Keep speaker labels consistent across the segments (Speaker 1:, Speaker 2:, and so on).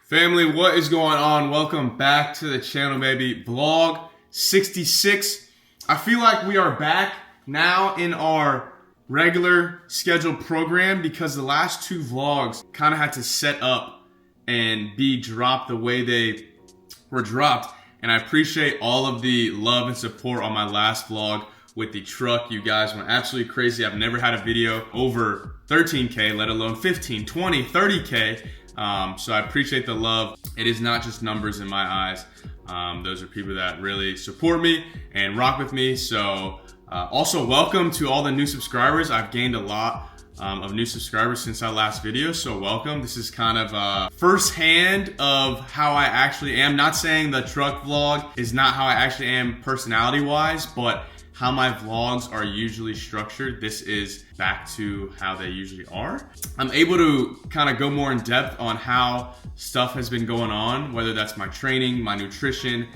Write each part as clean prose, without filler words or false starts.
Speaker 1: Family, what is going on? Welcome back to the channel, baby. Vlog 66. I feel like we are back now in our regular scheduled program because the last two vlogs kind of had to set up and be dropped the way they were dropped. And I appreciate all of the love and support on my last vlog with the truck. You guys went absolutely crazy. I've never had a video over 13K, let alone 15, 20, 30K. So I appreciate the love. It is not just numbers in my eyes. Those are people that really support me and rock with me. So also welcome to all the new subscribers. I've gained a lot of new subscribers since our last video, so welcome. This is kind of firsthand of how I actually am. Not saying the truck vlog is not how I actually am personality wise, but how my vlogs are usually structured. This is back to how they usually are. I'm able to kind of go more in depth on how stuff has been going on, whether that's my training, my nutrition,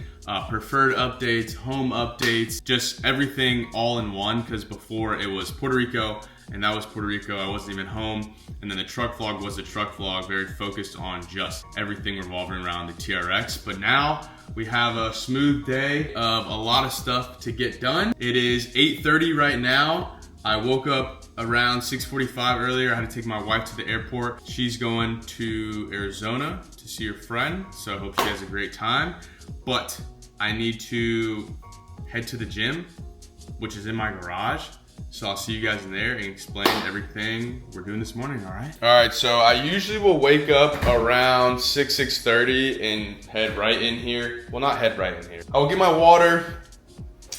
Speaker 1: preferred updates, home updates, just everything all in one, because before it was Puerto Rico, and that was Puerto Rico, I wasn't even home. And then the truck vlog was the truck vlog, very focused on just everything revolving around the TRX. But now we have a smooth day of a lot of stuff to get done. It is 8:30 right now. I woke up around 6:45 earlier. I had to take my wife to the airport. She's going to Arizona to see her friend, so I hope she has a great time. But I need to head to the gym, which is in my garage. So I'll see you guys in there and explain everything we're doing this morning, all right? All right, so I usually will wake up around 6:30 and head right in here. Well, not head right in here. I will get my water,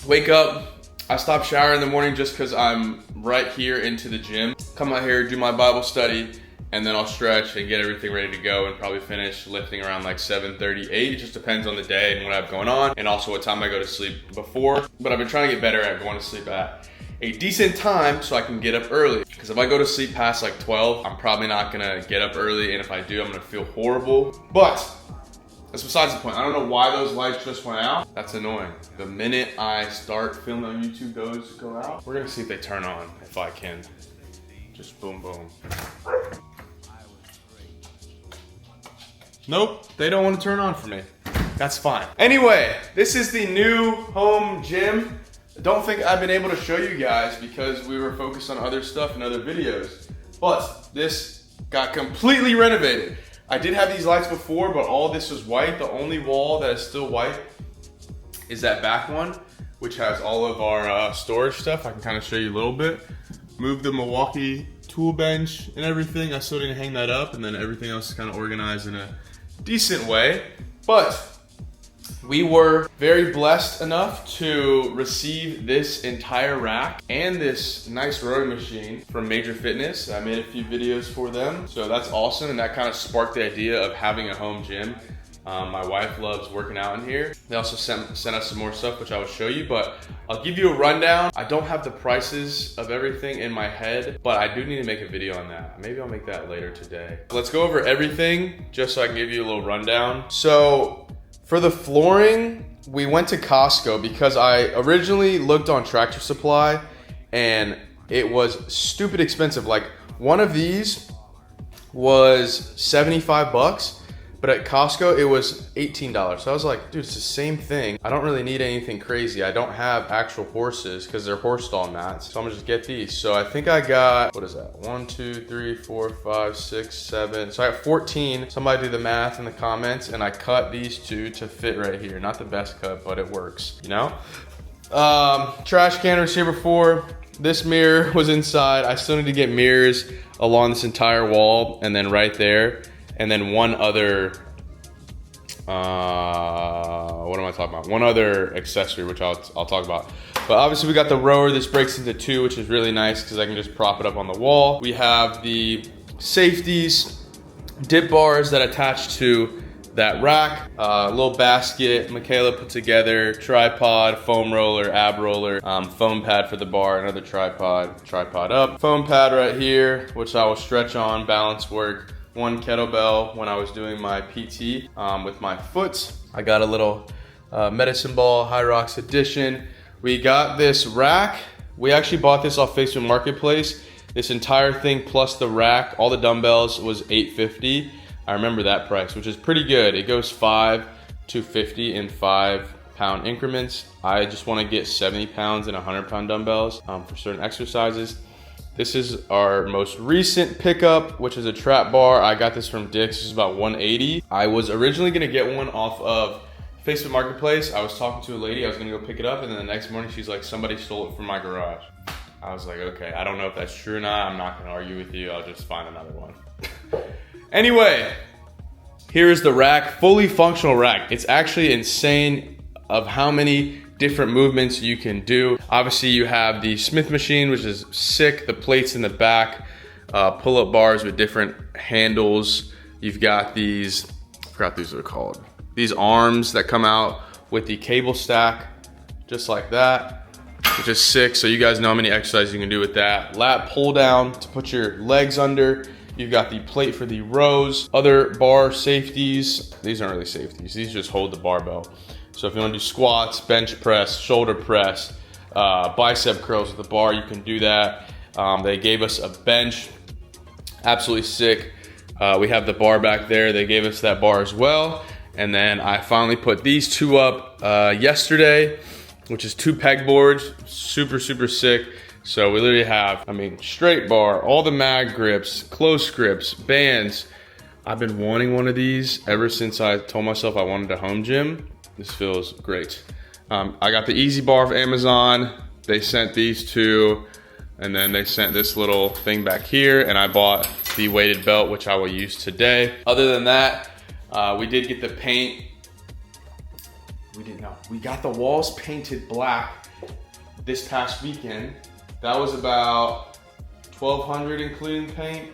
Speaker 1: wake up. I stop showering in the morning just because I'm right here into the gym. Come out here, do my Bible study, and then I'll stretch and get everything ready to go and probably finish lifting around like 7:30, 8. It just depends on the day and what I have going on and also what time I go to sleep before. But I've been trying to get better at going to sleep at a decent time so I can get up early. Because if I go to sleep past like 12, I'm probably not gonna get up early, and if I do, I'm gonna feel horrible. But that's besides the point. I don't know why those lights just went out. That's annoying. The minute I start filming on YouTube, those go out. We're gonna see if they turn on, if I can. Just boom, boom. Nope, they don't want to turn on for me. That's fine. Anyway, this is the new home gym. I don't think I've been able to show you guys because we were focused on other stuff and other videos, but this got completely renovated. I did have these lights before, but all this was white. The only wall that is still white is that back one, which has all of our storage stuff. I can kind of show you a little bit. Move the Milwaukee tool bench and everything. I still didn't hang that up, and then everything else is kind of organized in a decent way. But we were very blessed enough to receive this entire rack and this nice rowing machine from Major Fitness. I made a few videos for them, so that's awesome, and that kind of sparked the idea of having a home gym. My wife loves working out in here. They also sent us some more stuff, which I will show you, but I'll give you a rundown. I don't have the prices of everything in my head, but I do need to make a video on that. Maybe I'll make that later today. Let's go over everything just so I can give you a little rundown. So for the flooring, we went to Costco because I originally looked on Tractor Supply and it was stupid expensive. Like one of these was 75 bucks. But at Costco, it was $18. So I was like, dude, it's the same thing. I don't really need anything crazy. I don't have actual horses because they're horse stall mats. So I'm gonna just get these. So I think I got, what is that? 1, 2, 3, 4, 5, 6, 7. So I got 14. Somebody do the math in the comments, and I cut these two to fit right here. Not the best cut, but it works, you know? Trash can was here before. This mirror was inside. I still need to get mirrors along this entire wall and then right there. And then one other, what am I talking about? One other accessory, which I'll talk about. But obviously we got the rower. This breaks into two, which is really nice because I can just prop it up on the wall. We have the safeties, dip bars that attach to that rack, a little basket Michaela put together, tripod, foam roller, ab roller, foam pad for the bar, another tripod up, foam pad right here, which I will stretch on, balance work. One kettlebell when I was doing my PT with my foot. I got a little medicine ball, High Rocks edition. We got this rack. We actually bought this off Facebook Marketplace. This entire thing plus the rack, all the dumbbells was $850.
Speaker 2: I remember that price, which is pretty good. It goes 5 to 50 in 5-pound increments. I just want to get 70 pounds and 100-pound dumbbells for certain exercises. This is our most recent pickup, which is a trap bar. I got this from Dick's. This is about 180. I was originally gonna get one off of Facebook Marketplace. I was talking to a lady, I was gonna go pick it up, and then the next morning she's like, somebody stole it from my garage. I was like, okay, I don't know if that's true or not. I'm not gonna argue with you. I'll just find another one. Anyway, here is the rack, fully functional rack. It's actually insane of how many different movements you can do. Obviously you have the Smith machine, which is sick, the plates in the back, pull-up bars with different handles. You've got these, I forgot what these are called, these arms that come out with the cable stack, just like that, which is sick. So you guys know how many exercises you can do with that. Lat pull down to put your legs under. You've got the plate for the rows, other bar safeties. These aren't really safeties, these just hold the barbell. So if you want to do squats, bench press, shoulder press, bicep curls with the bar, you can do that. They gave us a bench, absolutely sick. We have the bar back there. They gave us that bar as well. And then I finally put these two up yesterday, which is 2 pegboards, super, super sick. So we literally have, I mean, straight bar, all the mag grips, close grips, bands. I've been wanting one of these ever since I told myself I wanted a home gym. This feels great. I got the Easy Bar of Amazon. They sent these two, and then they sent this little thing back here, and I bought the weighted belt, which I will use today. Other than that, we did get the paint. We got the walls painted black this past weekend. That was about $1,200 including paint,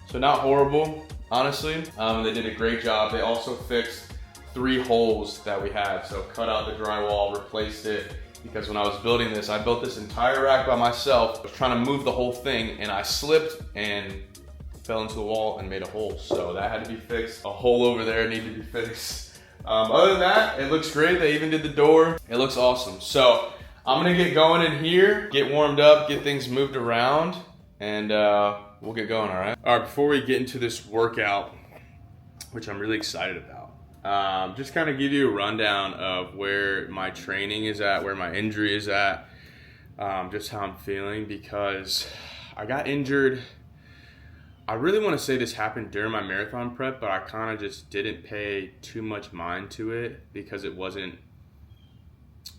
Speaker 2: so not horrible, honestly. They did a great job. They also fixed 3 holes that we had. So cut out the drywall, replaced it, because when I was building this, I built this entire rack by myself. I was trying to move the whole thing and I slipped and fell into the wall and made a hole. So that had to be fixed. A hole over there needed to be fixed. Other than that, it looks great. They even did the door. It looks awesome. So I'm gonna get going in here, get warmed up, get things moved around, and we'll get going, all right? All right, before we get into this workout, which I'm really excited about, just kind of give you a rundown of where my training is at, where my injury is at, just how I'm feeling, because I got injured. I really want to say this happened during my marathon prep, but I kind of just didn't pay too much mind to it because it wasn't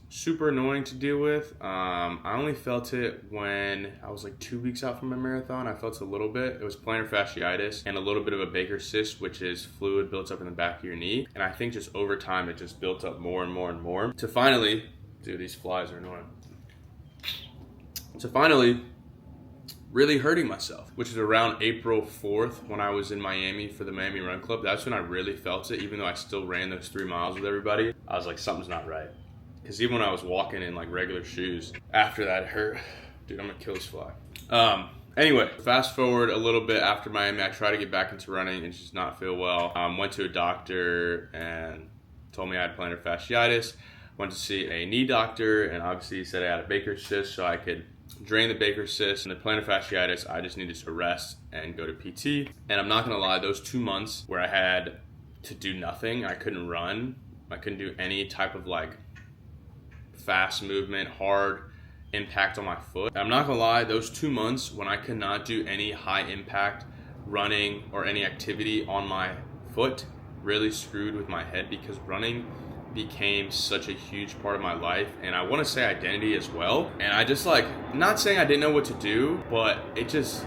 Speaker 2: super annoying to deal with. I only felt it when I was like 2 weeks out from my marathon. I felt it a little bit. It was plantar fasciitis and a little bit of a Baker's cyst, which is fluid built up in the back of your knee. And I think just over time, it just built up more and more and more to finally, dude, these flies are annoying. To finally really hurting myself, which is around April 4th when I was in Miami for the Miami Run Club. That's when I really felt it, even though I still ran those 3 miles with everybody. I was like, something's not right. Because even when I was walking in like regular shoes, after that it hurt. Dude, I'm gonna kill this fly. Anyway, fast forward a little bit after Miami, I tried to get back into running and just not feel well. Went to a doctor and told me I had plantar fasciitis. Went to see a knee doctor and obviously he said I had a Baker's cyst so I could drain the Baker's cyst. And the plantar fasciitis, I just needed to rest and go to PT. And I'm not gonna lie, those 2 months where I had to do nothing, I couldn't run, I couldn't do any type of like fast movement, hard impact on my foot. I'm not gonna lie, those 2 months when I could not do any high impact running or any activity on my foot really screwed with my head, because running became such a huge part of my life, and I want to say identity as well. And I just like, not saying I didn't know what to do, but it just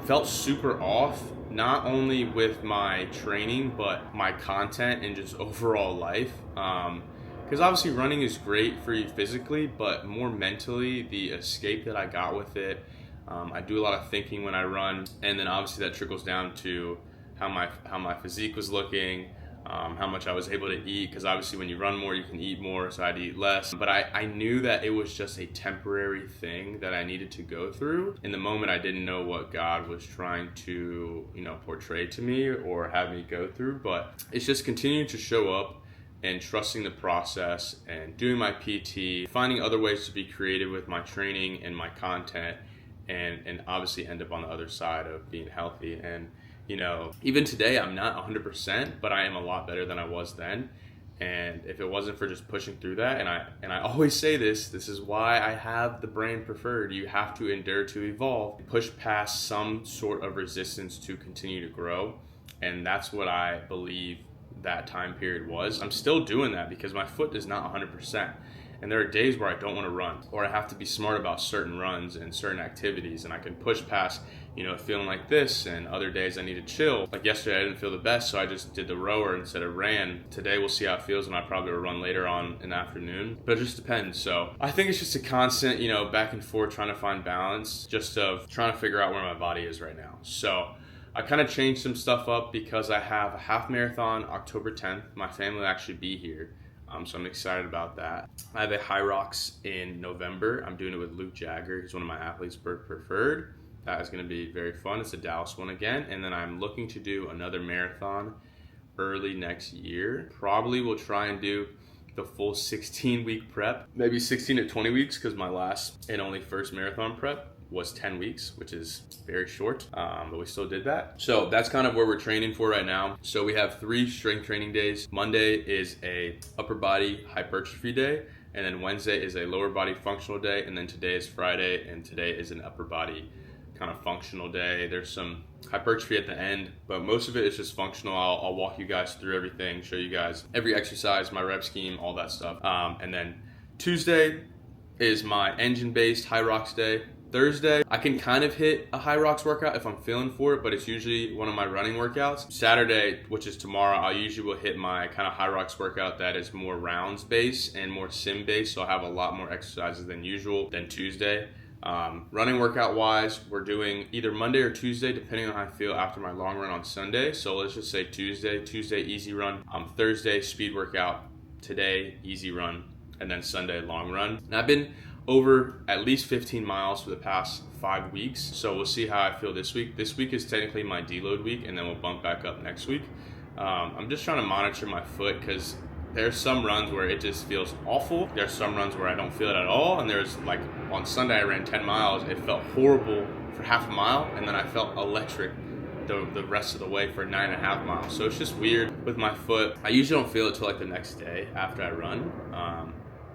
Speaker 2: felt super off, not only with my training but my content and just overall life. Because obviously running is great for you physically, but more mentally, the escape that I got with it. I do a lot of thinking when I run, and then obviously that trickles down to how my physique was looking, how much I was able to eat, because obviously when you run more, you can eat more, so I had to eat less. But I knew that it was just a temporary thing that I needed to go through. In the moment, I didn't know what God was trying to, portray to me or have me go through, but it's just continuing to show up and trusting the process and doing my PT, finding other ways to be creative with my training and my content, and obviously end up on the other side of being healthy. And you know, even today I'm not 100%, but I am a lot better than I was then. And if it wasn't for just pushing through that, and I always say this is why I have the brand Preferred. You have to endure to evolve, push past some sort of resistance to continue to grow. And that's what I believe that time period was. I'm still doing that because my foot is not 100%. And there are days where I don't want to run, or I have to be smart about certain runs and certain activities, and I can push past, you know, feeling like this, and other days I need to chill. Like yesterday I didn't feel the best, so I just did the rower instead of ran. Today we'll see how it feels, and I probably will run later on in the afternoon, but it just depends. So I think it's just a constant, you know, back and forth trying to find balance, just of trying to figure out where my body is right now. So I kind of changed some stuff up because I have a half marathon October 10th. My family will actually be here. So I'm excited about that. I have a High Rocks in November. I'm doing it with Luke Jagger. He's one of my athletes for Preferred. That is going to be very fun. It's a Dallas one again. And then I'm looking to do another marathon early next year. Probably will try and do the full 16-week prep. Maybe 16 to 20 weeks because my last and only first marathon prep was 10 weeks, which is very short, but we still did that. So that's kind of where we're training for right now. So we have 3 strength training days. Monday is a upper body hypertrophy day, and then Wednesday is a lower body functional day, and then today is Friday, and today is an upper body kind of functional day. There's some hypertrophy at the end, but most of it is just functional. I'll walk you guys through everything, show you guys every exercise, my rep scheme, all that stuff. And then Tuesday is my engine-based High Rocks day. Thursday, I can kind of hit a High Rocks workout if I'm feeling for it, but it's usually one of my running workouts. Saturday, which is tomorrow, I usually will hit my kind of High Rocks workout that is more rounds based and more sim based, so I'll have a lot more exercises than usual than Tuesday. Running workout wise, we're doing either Monday or Tuesday, depending on how I feel after my long run on Sunday. So let's just say Tuesday easy run, Thursday speed workout, today easy run, and then Sunday long run. And I've been over at least 15 miles for the past 5 weeks, so we'll see how I feel this week. This week is technically my deload week, and then we'll bump back up next week. I'm just trying to monitor my foot because there's some runs where it just feels awful. There's some runs where I don't feel it at all, and there's like on Sunday I ran 10 miles. It felt horrible for half a mile, and then I felt electric the rest of the way for 9.5 miles. So it's just weird with my foot. I usually don't feel it till like the next day after I run,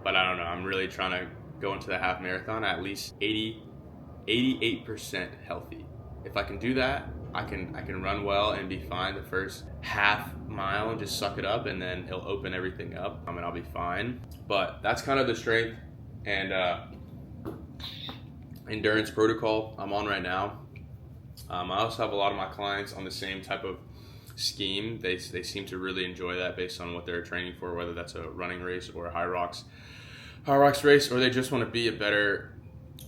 Speaker 2: but I don't know. I'm really trying to go into the half marathon at least 88% healthy. If I can do that, I can run well and be fine the first half mile and just suck it up, and then it'll open everything up and I'll be fine. But that's kind of the strength and endurance protocol I'm on right now. I also have a lot of my clients on the same type of scheme. They seem to really enjoy that based on what they're training for, whether that's a running race or a High Rocks race, or they just want to be a better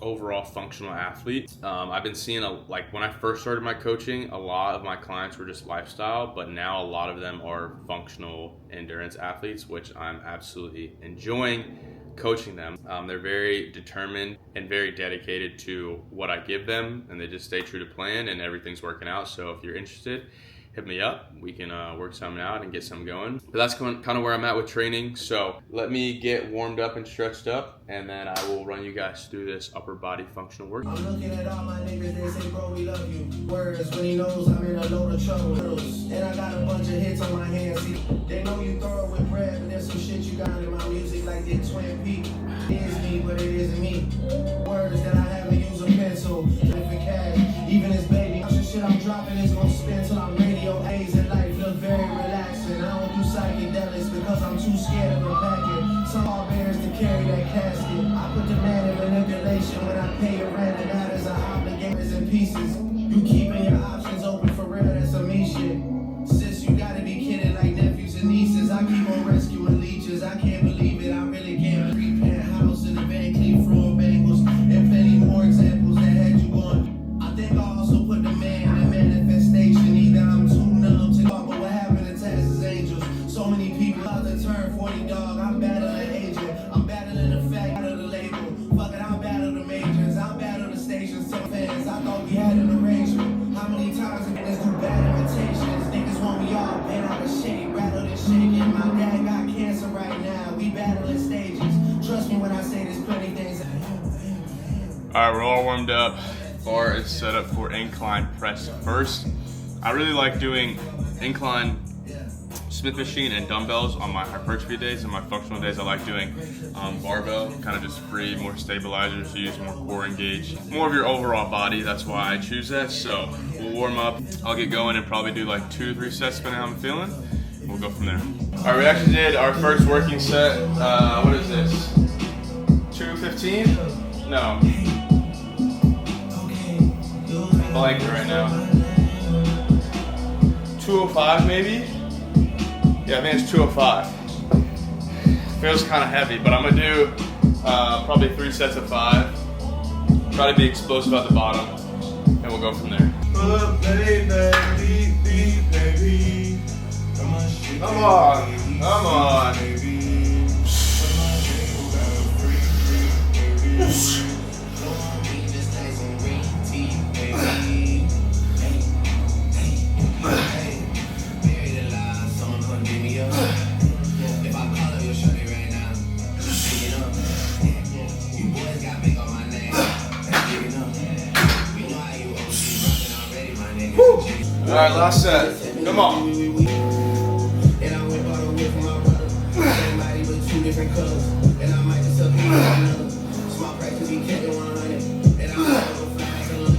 Speaker 2: overall functional athlete. I've been seeing like when I first started my coaching, a lot of my clients were just lifestyle, but now a lot of them are functional endurance athletes, which I'm absolutely enjoying coaching them. They're very determined and very dedicated to what I give them, and they just stay true to plan, and everything's working out. So if you're interested, hit me up. We can work something out and get something going. But that's kind of where I'm at with training. So let me get warmed up and stretched up, and then I will run you guys through this upper body functional work.
Speaker 3: I'm looking at all my niggas, they say, bro, we love you. Words when he knows I'm in a load of trouble. And I got a bunch of hits on my hands. See, they know you throw it with bread, but there's some shit you got in my music like the Twin Peaks. It is me, but it isn't me. Words that I haven't used a pencil. Different cash, even as baby. Shit I'm dropping is gonna spin till I'm radio A's and life look very relaxing. I don't do psychedelics because I'm too scared of unpacking. Some bears to carry that casket. I put the man in manipulation when I pay your rent, and that is a obligation in pieces. You keeping your options open for real, that's a me shit. Sis, you gotta be kidding like nephews and nieces. I keep on rescuing leeches. I can't believe it, I really can't. 3-penthouse in the Van Cleef floor bangles, and plenty more examples that had you going. I think I also put the man in manifestation. Either I'm too numb to talk, but what happened to Texas Angels? So many people about to turn 40, dog. I'm battling agent. I'm battling the fact of the label. Fuck it, I'll battle the majors. I'll battle the stations. Tell fans, I thought we had an arrangement. How many times have niggas do bad imitations? Niggas want me all bent out of shape, rattled and shaking. My dad got cancer right now. We battling stages. Trust me when I say there's plenty things.
Speaker 1: All right, we're all warmed up. Bar is set up for incline press first.
Speaker 2: I really like doing incline Smith machine and dumbbells on my hypertrophy days, and my functional days I like doing barbell, kind of just free, more stabilizers to use, more core engage, more of your overall body. That's why I choose that. So we'll warm up, I'll get going and probably do like 2 to 3 sets depending on how I'm feeling. We'll go from there. All right, we actually did our first working set. What is this? 215? No. Blank right now. 205 maybe? Yeah, I think it's 205. Feels kind of heavy, but I'm gonna do probably 3 sets of 5. Try to be explosive at the bottom, and we'll go from there. Come on, come on. All right, last set. Come on.
Speaker 3: And I went bought a whip for my brother. Same body with 2 different colors. And I might just up another. Small practice, he kept it 100. And I'm gonna go fast and look.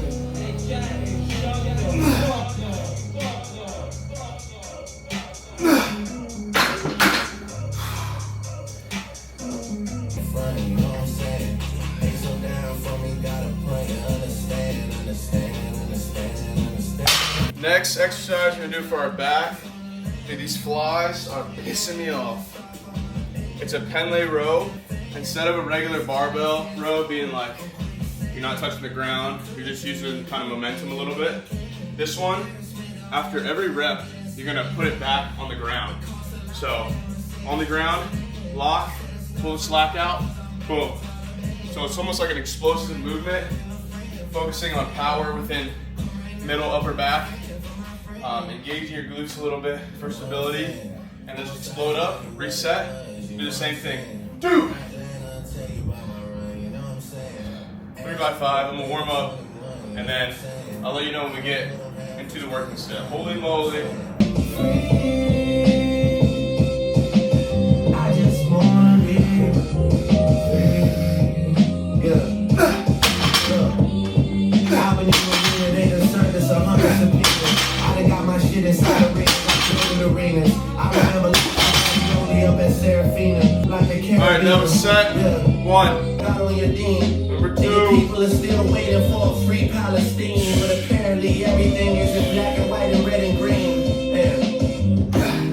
Speaker 3: Funny, you know what I'm saying? They so down for me, got a point. Understand.
Speaker 2: Next exercise we're gonna do for our back. Dude, these flies are pissing me off. It's a Penlay row. Instead of a regular barbell row being like, you're not touching the ground, you're just using kind of momentum a little bit. This one, after every rep, you're gonna put it back on the ground. So, on the ground, lock, pull the slack out, boom. So it's almost like an explosive movement, focusing on power within middle, upper back. Engaging your glutes a little bit for stability, and then just explode up, reset, do the same thing. 2, 3 by 5, I'm gonna warm up, and then I'll let you know when we get into the working set. Holy moly.
Speaker 3: I just wanna be I've been in the arena, they done served us 100 of people. I done got my shit inside the ring, like the arenas. I remember only up at Serafina, like the Caribbean.
Speaker 2: Alright, that was set 1.
Speaker 3: Got on your dean.
Speaker 2: Number 2.
Speaker 3: Nigga, people are still waiting for a free Palestine, but apparently everything is in black and white and red and green. Yeah.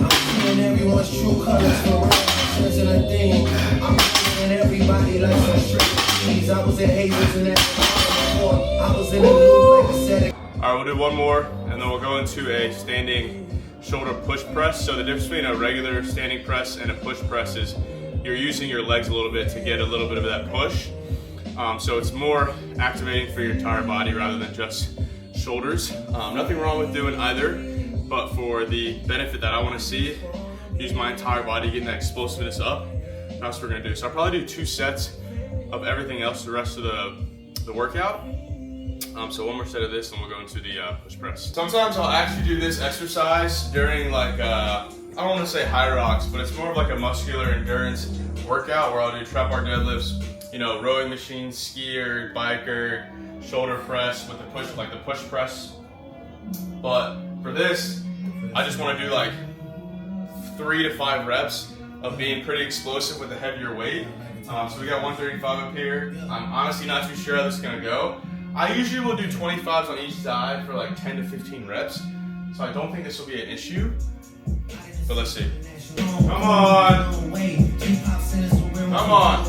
Speaker 3: I'm seeing everyone's true colors for real, sense in a thing. I'm seeing everybody like some straight cheese. I was in Hazels and that. I was in the loop like a set.
Speaker 2: Alright, we'll do one more, and then we'll go into a standing shoulder push press. So the difference between a regular standing press and a push press is you're using your legs a little bit to get a little bit of that push. So it's more activating for your entire body rather than just shoulders. Nothing wrong with doing either, but for the benefit that I want to see, use my entire body getting that explosiveness up. That's what we're gonna do. So I'll probably do 2 sets of everything else the rest of the workout. So one more set of this, and we'll go into the push press. Sometimes I'll actually do this exercise during like, I don't want to say high rocks, but it's more of like a muscular endurance workout where I'll do trap bar deadlifts, you know, rowing machine, skier, biker, shoulder press with the push, like the push press. But for this, I just want to do like 3 to 5 reps of being pretty explosive with a heavier weight. So we got 135 up here. I'm honestly not too sure how this is gonna go. I usually will do 25s on each side for like 10 to 15 reps. So I don't think this will be an issue, but let's see. Come on. Come on.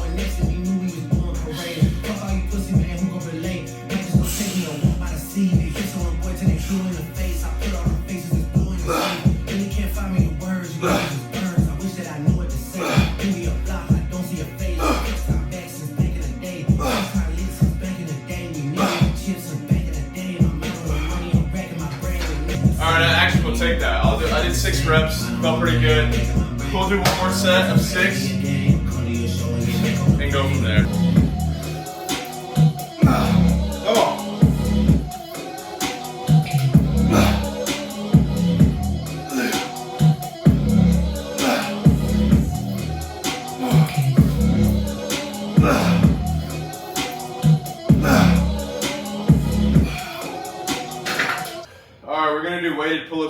Speaker 2: Take that. I did 6 reps, felt pretty good. We'll do one more set of 6 and go from there. Come on.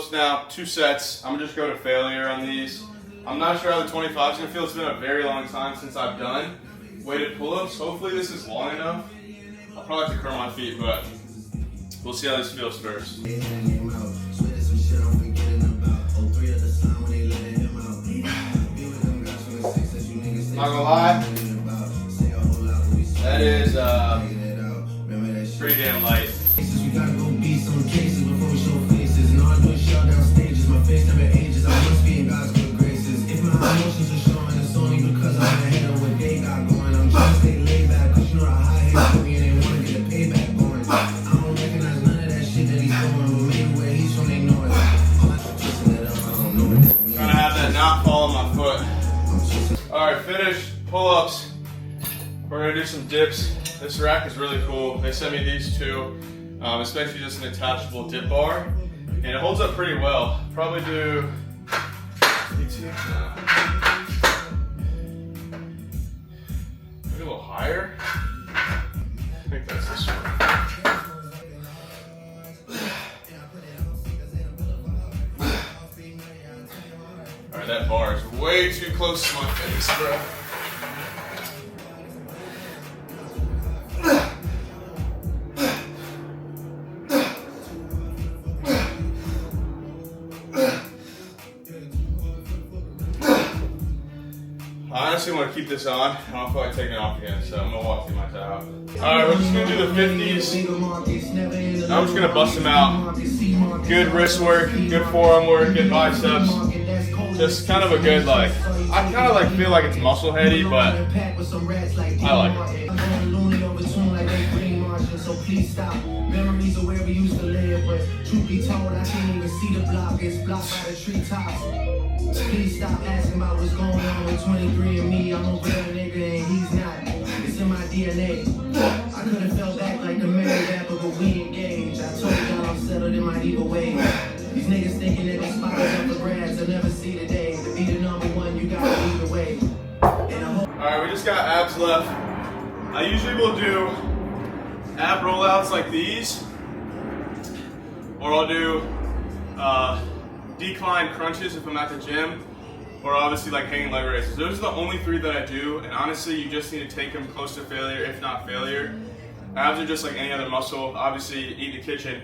Speaker 2: pull-ups now, 2 sets. I'm gonna just go to failure on these. I'm not sure how the 25 is gonna feel. It's been a very long time since I've done weighted pull-ups. Hopefully this is long enough. I'll probably have to curl my feet, but we'll see how this feels first. Not gonna lie, that is pretty damn light.
Speaker 3: We gotta go beat some cases before we show faces. No, I do a shot down stages. My face never ages. I must be in God's good graces. If my emotions are showing, it's only because I wanna hit on what they got going. I'm trying to stay laid back, cause you know how high head for me and they wanna get the payback going. I don't recognize none of that shit that he's doing, but maybe where he's from, they know it. I'm twisting it up, I don't know it.
Speaker 2: Trying to have that not fall on my foot. Alright, finished pull-ups. We're gonna do some dips. This rack is really cool. They sent me these two, especially just an attachable dip bar. And it holds up pretty well. Probably do maybe a little higher. I think that's this one. Alright, that bar is way too close to my face, bro. I honestly want to keep this on. I don't feel like taking it off again, so I'm gonna walk through my towel. Alright, we're just gonna do the 50s. I'm just gonna bust them out. Good wrist work, good forearm work, good biceps. Just kind of a good, like, I kind of like feel like it's muscle heady, but I like it.
Speaker 3: So please stop. Memories of where we used to live, but truth be told, I can't even see the block. It's blocked by the treetops. Please stop asking about what's going on with 23 and me. I'm a real nigga and he's not. It's in my DNA. I could have fell back like the married rapper, but we engaged. I told y'all I'm settled in my evil ways. These niggas thinking that these spots up the grass, they'll never see the day. To be the number one, you gotta lead the way.
Speaker 2: Alright, we just got abs left. I usually will do ab rollouts like these, or I'll do decline crunches if I'm at the gym, or obviously like hanging leg raises. Those are the only 3 that I do, and honestly you just need to take them close to failure, if not failure. Abs are just like any other muscle. Obviously, eat in the kitchen,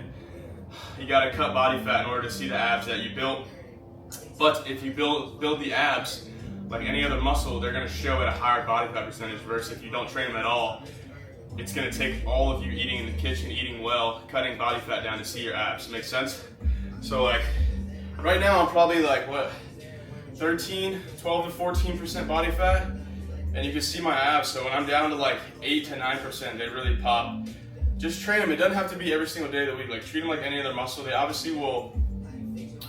Speaker 2: you gotta cut body fat in order to see the abs that you built. But if you build the abs like any other muscle, they're gonna show at a higher body fat percentage, versus if you don't train them at all, it's gonna take all of you eating in the kitchen, eating well, cutting body fat down to see your abs. Make sense? So like, right now I'm probably like, what, 12 to 14% body fat? And you can see my abs, so when I'm down to like 8 to 9%, they really pop. Just train them. It doesn't have to be every single day of the week. Like, treat them like any other muscle. They obviously will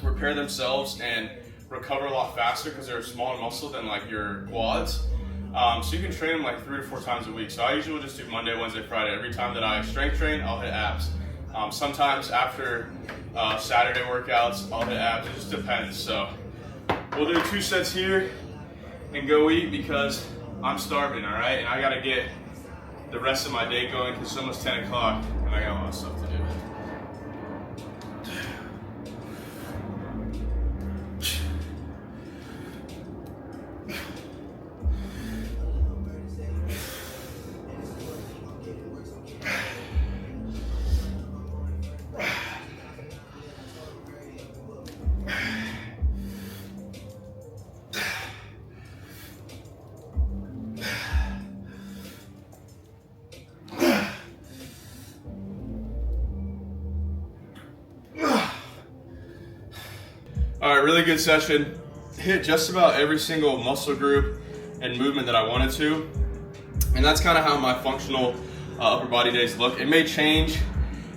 Speaker 2: repair themselves and recover a lot faster because they're a smaller muscle than like your quads. So you can train them like 3 to 4 times a week. So I usually will just do Monday, Wednesday, Friday. Every time that I strength train, I'll hit abs. Sometimes after Saturday workouts, I'll hit abs. It just depends. So we'll do 2 sets here and go eat because I'm starving, all right? And I gotta get the rest of my day going because it's almost 10 o'clock and I got a lot of stuff to do. All right, really good session. Hit just about every single muscle group and movement that I wanted to. And that's kind of how my functional upper body days look. It may change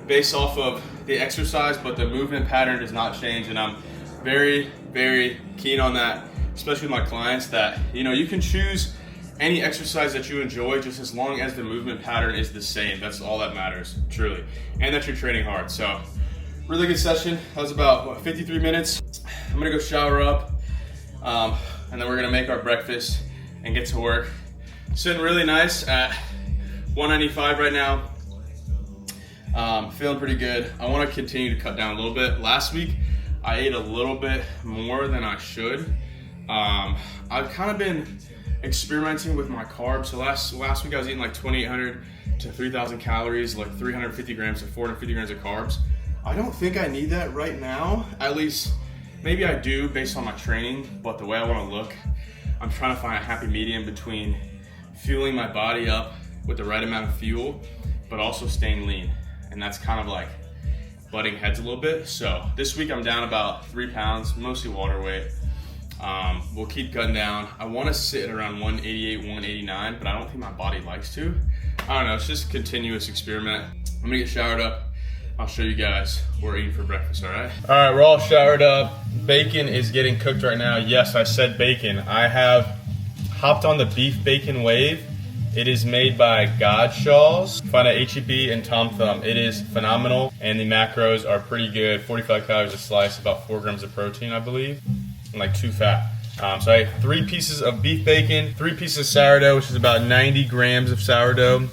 Speaker 2: based off of the exercise, but the movement pattern does not change. And I'm very, very keen on that, especially with my clients, that, you know, you can choose any exercise that you enjoy just as long as the movement pattern is the same. That's all that matters, truly. And that you're training hard. So really good session. That was about 53 minutes. I'm gonna go shower up, and then we're gonna make our breakfast and get to work. Sitting really nice at 195 right now. Feeling pretty good. I wanna continue to cut down a little bit. Last week, I ate a little bit more than I should. I've kind of been experimenting with my carbs. So last week I was eating like 2,800 to 3,000 calories, like 350 grams to 450 grams of carbs. I don't think I need that right now. At least maybe I do based on my training, but the way I want to look, I'm trying to find a happy medium between fueling my body up with the right amount of fuel, but also staying lean. And that's kind of like butting heads a little bit. So this week I'm down about 3 pounds, mostly water weight. We'll keep cutting down. I want to sit at around 188, 189, but I don't think my body likes to. I don't know, it's just a continuous experiment. I'm gonna get showered up. I'll show you guys what we're eating for breakfast, all right? All right, we're all showered up. Bacon is getting cooked right now. Yes, I said bacon. I have hopped on the beef bacon wave. It is made by Godshaw's. Find it at HEB and Tom Thumb. It is phenomenal, and the macros are pretty good. 45 calories a slice, about 4 grams of protein, I believe, and like 2 fat. So I have 3 pieces of beef bacon, 3 pieces of sourdough, which is about 90 grams of sourdough,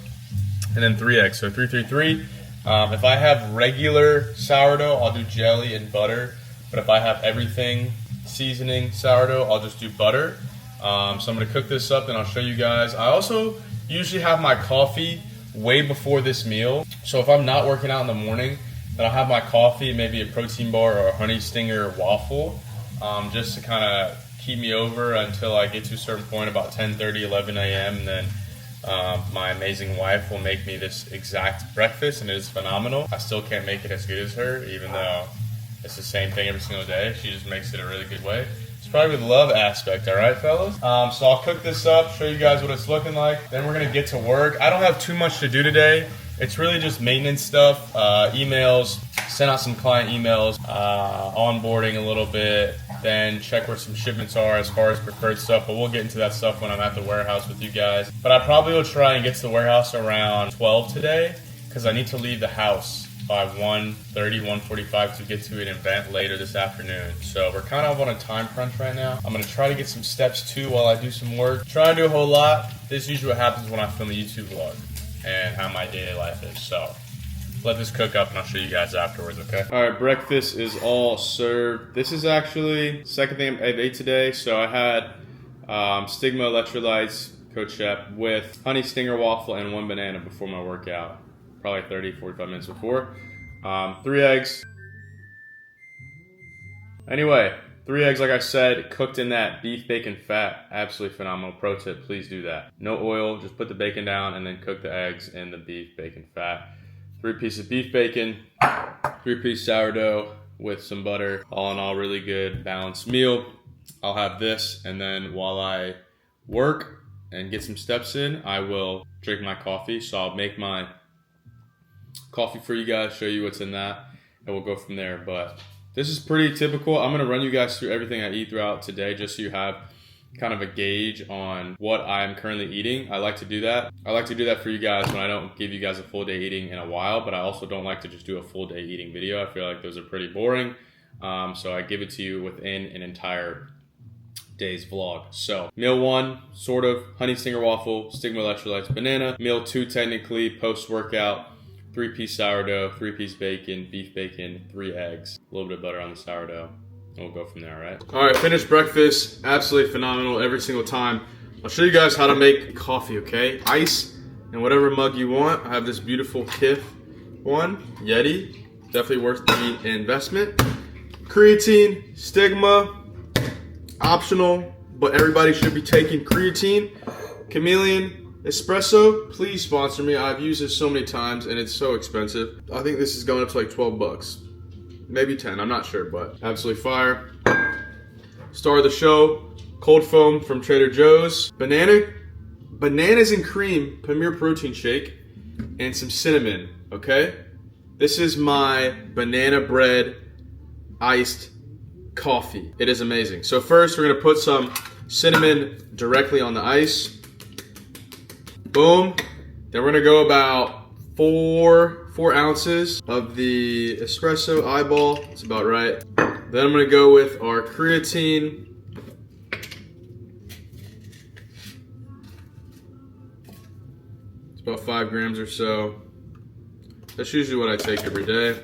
Speaker 2: and then 3 eggs, so 3, 3, 3. If I have regular sourdough, I'll do jelly and butter. But if I have everything seasoning sourdough, I'll just do butter. So I'm gonna cook this up and I'll show you guys. I also usually have my coffee way before this meal. So if I'm not working out in the morning, then I'll have my coffee, maybe a protein bar or a honey stinger waffle, just to kind of keep me over until I get to a certain point, about 10:30, 11 a.m. And then my amazing wife will make me this exact breakfast, and it is phenomenal. I still can't make it as good as her, even though it's the same thing every single day. She just makes it a really good way. It's probably the love aspect, all right, fellas? So I'll cook this up, show you guys what it's looking like. Then we're gonna get to work. I don't have too much to do today. It's really just maintenance stuff, emails, send out some client emails, onboarding a little bit, then check where some shipments are as far as preferred stuff, but we'll get into that stuff when I'm at the warehouse with you guys. But I probably will try and get to the warehouse around 12 today, because I need to leave the house by 1:30, 1:45 to get to an event later this afternoon. So we're kind of on a time crunch right now. I'm gonna try to get some steps too while I do some work. Try to do a whole lot. This is usually what happens when I film a YouTube vlog and how my daily life is. So let this cook up and I'll show you guys afterwards, okay? All right, breakfast is all served. This is actually the second thing I've ate today. So I had Stigma electrolytes, Coach Shep, with honey stinger waffle and 1 banana before my workout. Probably 30, 45 minutes before. 3 eggs. Anyway, 3 eggs, like I said, cooked in that beef bacon fat. Absolutely phenomenal. Pro tip, please do that. No oil, just put the bacon down and then cook the eggs in the beef bacon fat. 3 pieces of beef bacon, 3-piece sourdough with some butter. All in all, really good, balanced meal. I'll have this, and then while I work and get some steps in, I will drink my coffee. So I'll make my coffee for you guys, show you what's in that, and we'll go from there. But this is pretty typical. I'm gonna run you guys through everything I eat throughout today, just so you have kind of a gauge on what I'm currently eating. I like to do that. I like to do that for you guys when I don't give you guys a full day eating in a while, but I also don't like to just do a full day eating video. I feel like those are pretty boring. So I give it to you within an entire day's vlog. So meal 1, sort of honey stinger waffle, Stigma electrolytes, banana. Meal 2, technically post-workout, 3-piece sourdough, 3-piece bacon, beef bacon, 3 eggs, a little bit of butter on the sourdough. And we'll go from there, all right? All right, finished breakfast. Absolutely phenomenal every single time. I'll show you guys how to make coffee, okay? Ice in whatever mug you want. I have this beautiful Kif one, Yeti. Definitely worth the investment. Creatine, Stigma, optional, but everybody should be taking creatine. Chameleon Espresso, please sponsor me. I've used this so many times and it's so expensive. I think this is going up to like 12 bucks. Maybe 10, I'm not sure, but absolutely fire. Star of the show, cold foam from Trader Joe's. Bananas and cream, Premier protein shake, and some cinnamon, okay? This is my banana bread iced coffee. It is amazing. So first we're gonna put some cinnamon directly on the ice. Boom. Then we're gonna go about 4 ounces of the espresso eyeball. That's about right. Then I'm gonna go with our creatine. It's about 5 grams or so. That's usually what I take every day.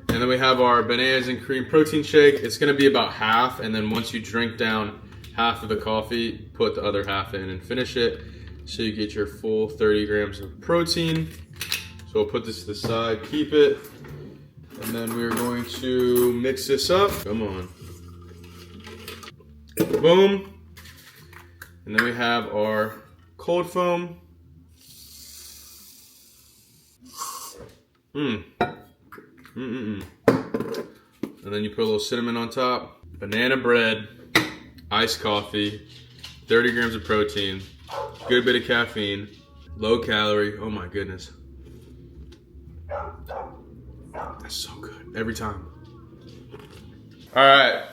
Speaker 2: And And then we have our bananas and cream protein shake. It's gonna be about half, and then once you drink down half of the coffee, put the other half in and finish it. So you get your full 30 grams of protein. So we'll put this to the side, keep it. And then we're going to mix this up. Come on. Boom. And then we have our cold foam. And then you put a little cinnamon on top. Banana bread, iced coffee, 30 grams of protein, good bit of caffeine, low calorie. Oh my goodness. That's so good every time. All right,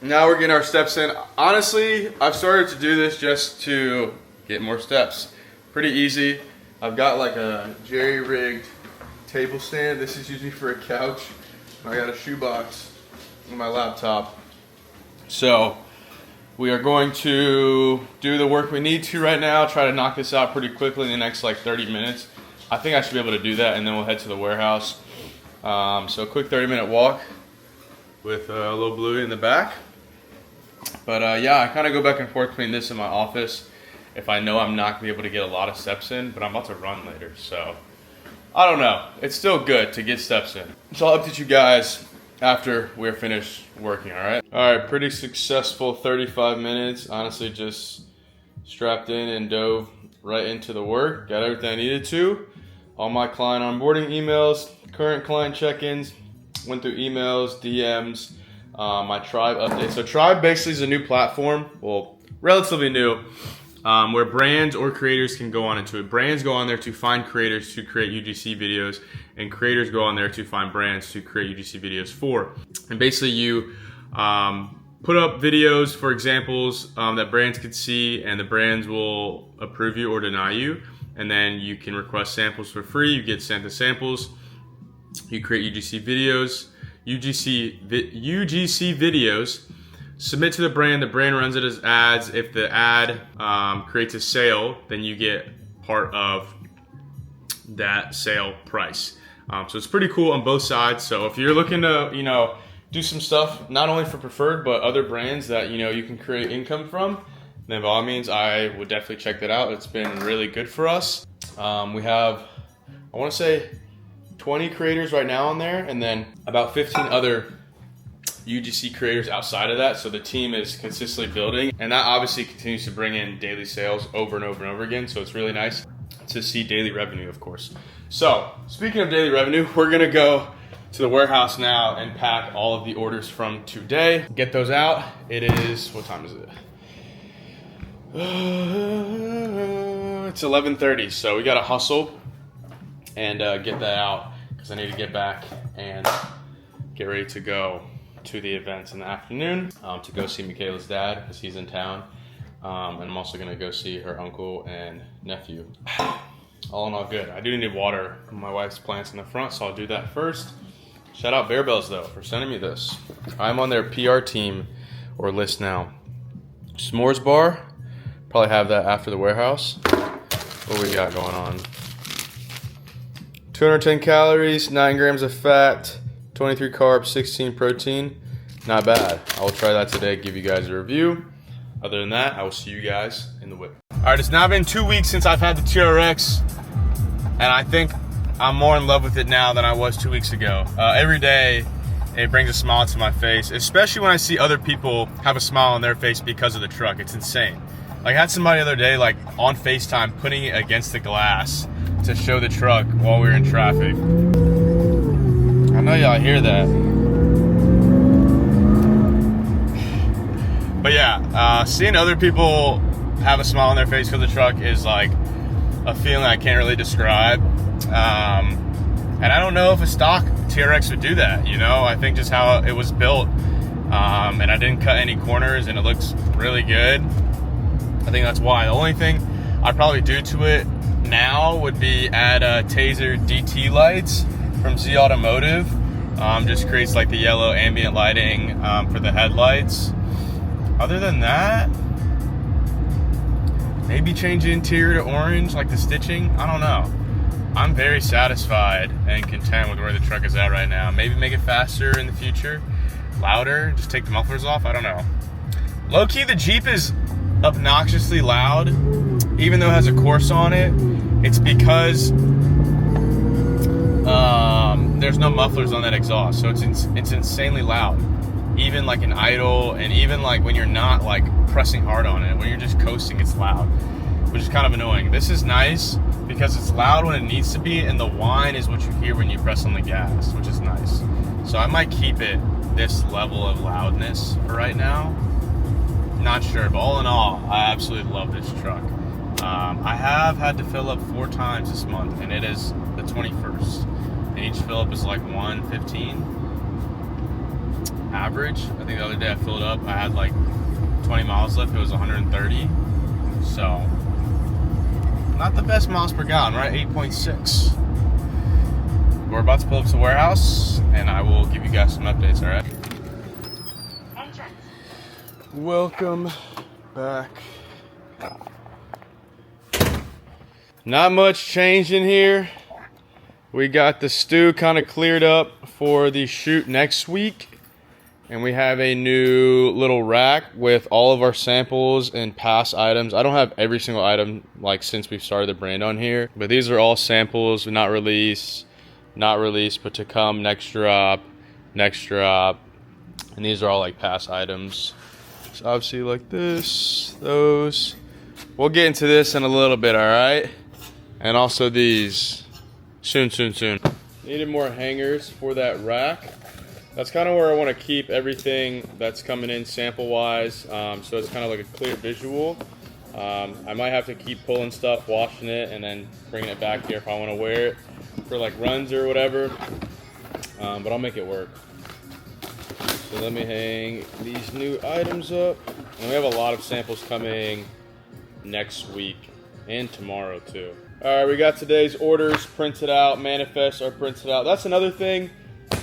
Speaker 2: now we're getting our steps in. Honestly, I've started to do this just to get more steps. Pretty easy. I've got like a jerry-rigged table stand. This is usually for a couch. I got a shoebox on my laptop. So we are going to do the work we need to right now, try to knock this out pretty quickly in the next like 30 minutes. I think I should be able to do that, and then we'll head to the warehouse. So a quick 30-minute walk with a little Bluey in the back. But yeah, I kind of go back and forth between this and my office if I know I'm not going to be able to get a lot of steps in, but I'm about to run later, so I don't know. It's still good to get steps in. So I'll update you guys after we're finished working, all right? All right, pretty successful 35 minutes. Honestly, just strapped in and dove right into the work. Got everything I needed to. All my client onboarding emails, current client check-ins, went through emails, DMs, my Tribe update. So Tribe basically is a new platform, well, relatively new, where brands or creators can go on into it. Brands go on there to find creators to create UGC videos, and creators go on there to find brands to create UGC videos for. And basically you put up videos for examples that brands could see, and the brands will approve you or deny you. And then you can request samples for free. You get sent the samples. You create UGC videos, UGC videos, submit to the brand runs it as ads. If the ad creates a sale, then you get part of that sale price. So it's pretty cool on both sides. So if you're looking to, do some stuff, not only for Preferred, but other brands that, you can create income from, then by all means, I would definitely check that out. It's been really good for us. We have, I want to say 20 creators right now on there, and then about 15 other UGC creators outside of that. So the team is consistently building, and that obviously continues to bring in daily sales over and over and over again. So it's really nice to see daily revenue, of course. So speaking of daily revenue, we're gonna go to the warehouse now and pack all of the orders from today. Get those out. It is, what time is it? It's 11:30, so we gotta hustle and get that out because I need to get back and get ready to go to the events in the afternoon to go see Michaela's dad because he's in town, and I'm also gonna go see her uncle and nephew. All in all, good. I do need water from my wife's plants in the front, so I'll do that first. Shout out Bear Bells though for sending me this. I'm on their PR team or list now. S'mores bar, probably have that after the warehouse. What we got going on? 210 calories, 9 grams of fat, 23 carbs, 16 protein. Not bad. I will try that today, give you guys a review. Other than that, I will see you guys in the whip. All right, it's now been 2 weeks since I've had the TRX, and I think I'm more in love with it now than I was 2 weeks ago. Every day, it brings a smile to my face, especially when I see other people have a smile on their face because of the truck. It's insane. Like, I had somebody the other day, like, on FaceTime, putting it against the glass to show the truck while we were in traffic. I know y'all hear that. But yeah, seeing other people have a smile on their face for the truck is like a feeling I can't really describe. And I don't know if a stock TRX would do that, I think just how it was built. And I didn't cut any corners, and it looks really good. I think that's why. The only thing I'd probably do to it now would be add Taser DT lights from Z Automotive. Just creates like the yellow ambient lighting for the headlights. Other than that, maybe change the interior to orange, like the stitching. I don't know. I'm very satisfied and content with where the truck is at right now. Maybe make it faster in the future, louder, just take the mufflers off, I don't know. Low-key, the Jeep is obnoxiously loud, even though it has a Corsa on it. It's because there's no mufflers on that exhaust, so it's insanely loud. Even like in idle, and even like when you're not like pressing hard on it, when you're just coasting, it's loud, which is kind of annoying. This is nice because it's loud when it needs to be, and the whine is what you hear when you press on the gas, which is nice. So I might keep it this level of loudness for right now. Not sure, but all in all, I absolutely love this truck. I have had to fill up 4 times this month, and it is the 21st. And each fill up is like 115 average. I think the other day I filled up, I had like 20 miles left, it was 130. So, not the best miles per gallon, right? 8.6. We're about to pull up to the warehouse, and I will give you guys some updates, all right? Welcome back. Not much change in here. We got the stew kind of cleared up for the shoot next week. And we have a new little rack with all of our samples and past items. I don't have every single item like since we've started the brand on here, but these are all samples, not released, but to come, next drop. And these are all like past items. So obviously like this, those. We'll get into this in a little bit, all right? And also these, soon. Needed more hangers for that rack. That's kind of where I want to keep everything that's coming in sample-wise, so it's kind of like a clear visual. I might have to keep pulling stuff, washing it, and then bringing it back here if I want to wear it for like runs or whatever, but I'll make it work. So let me hang these new items up. And we have a lot of samples coming next week and tomorrow too. All right, we got today's orders printed out, manifests are printed out. That's another thing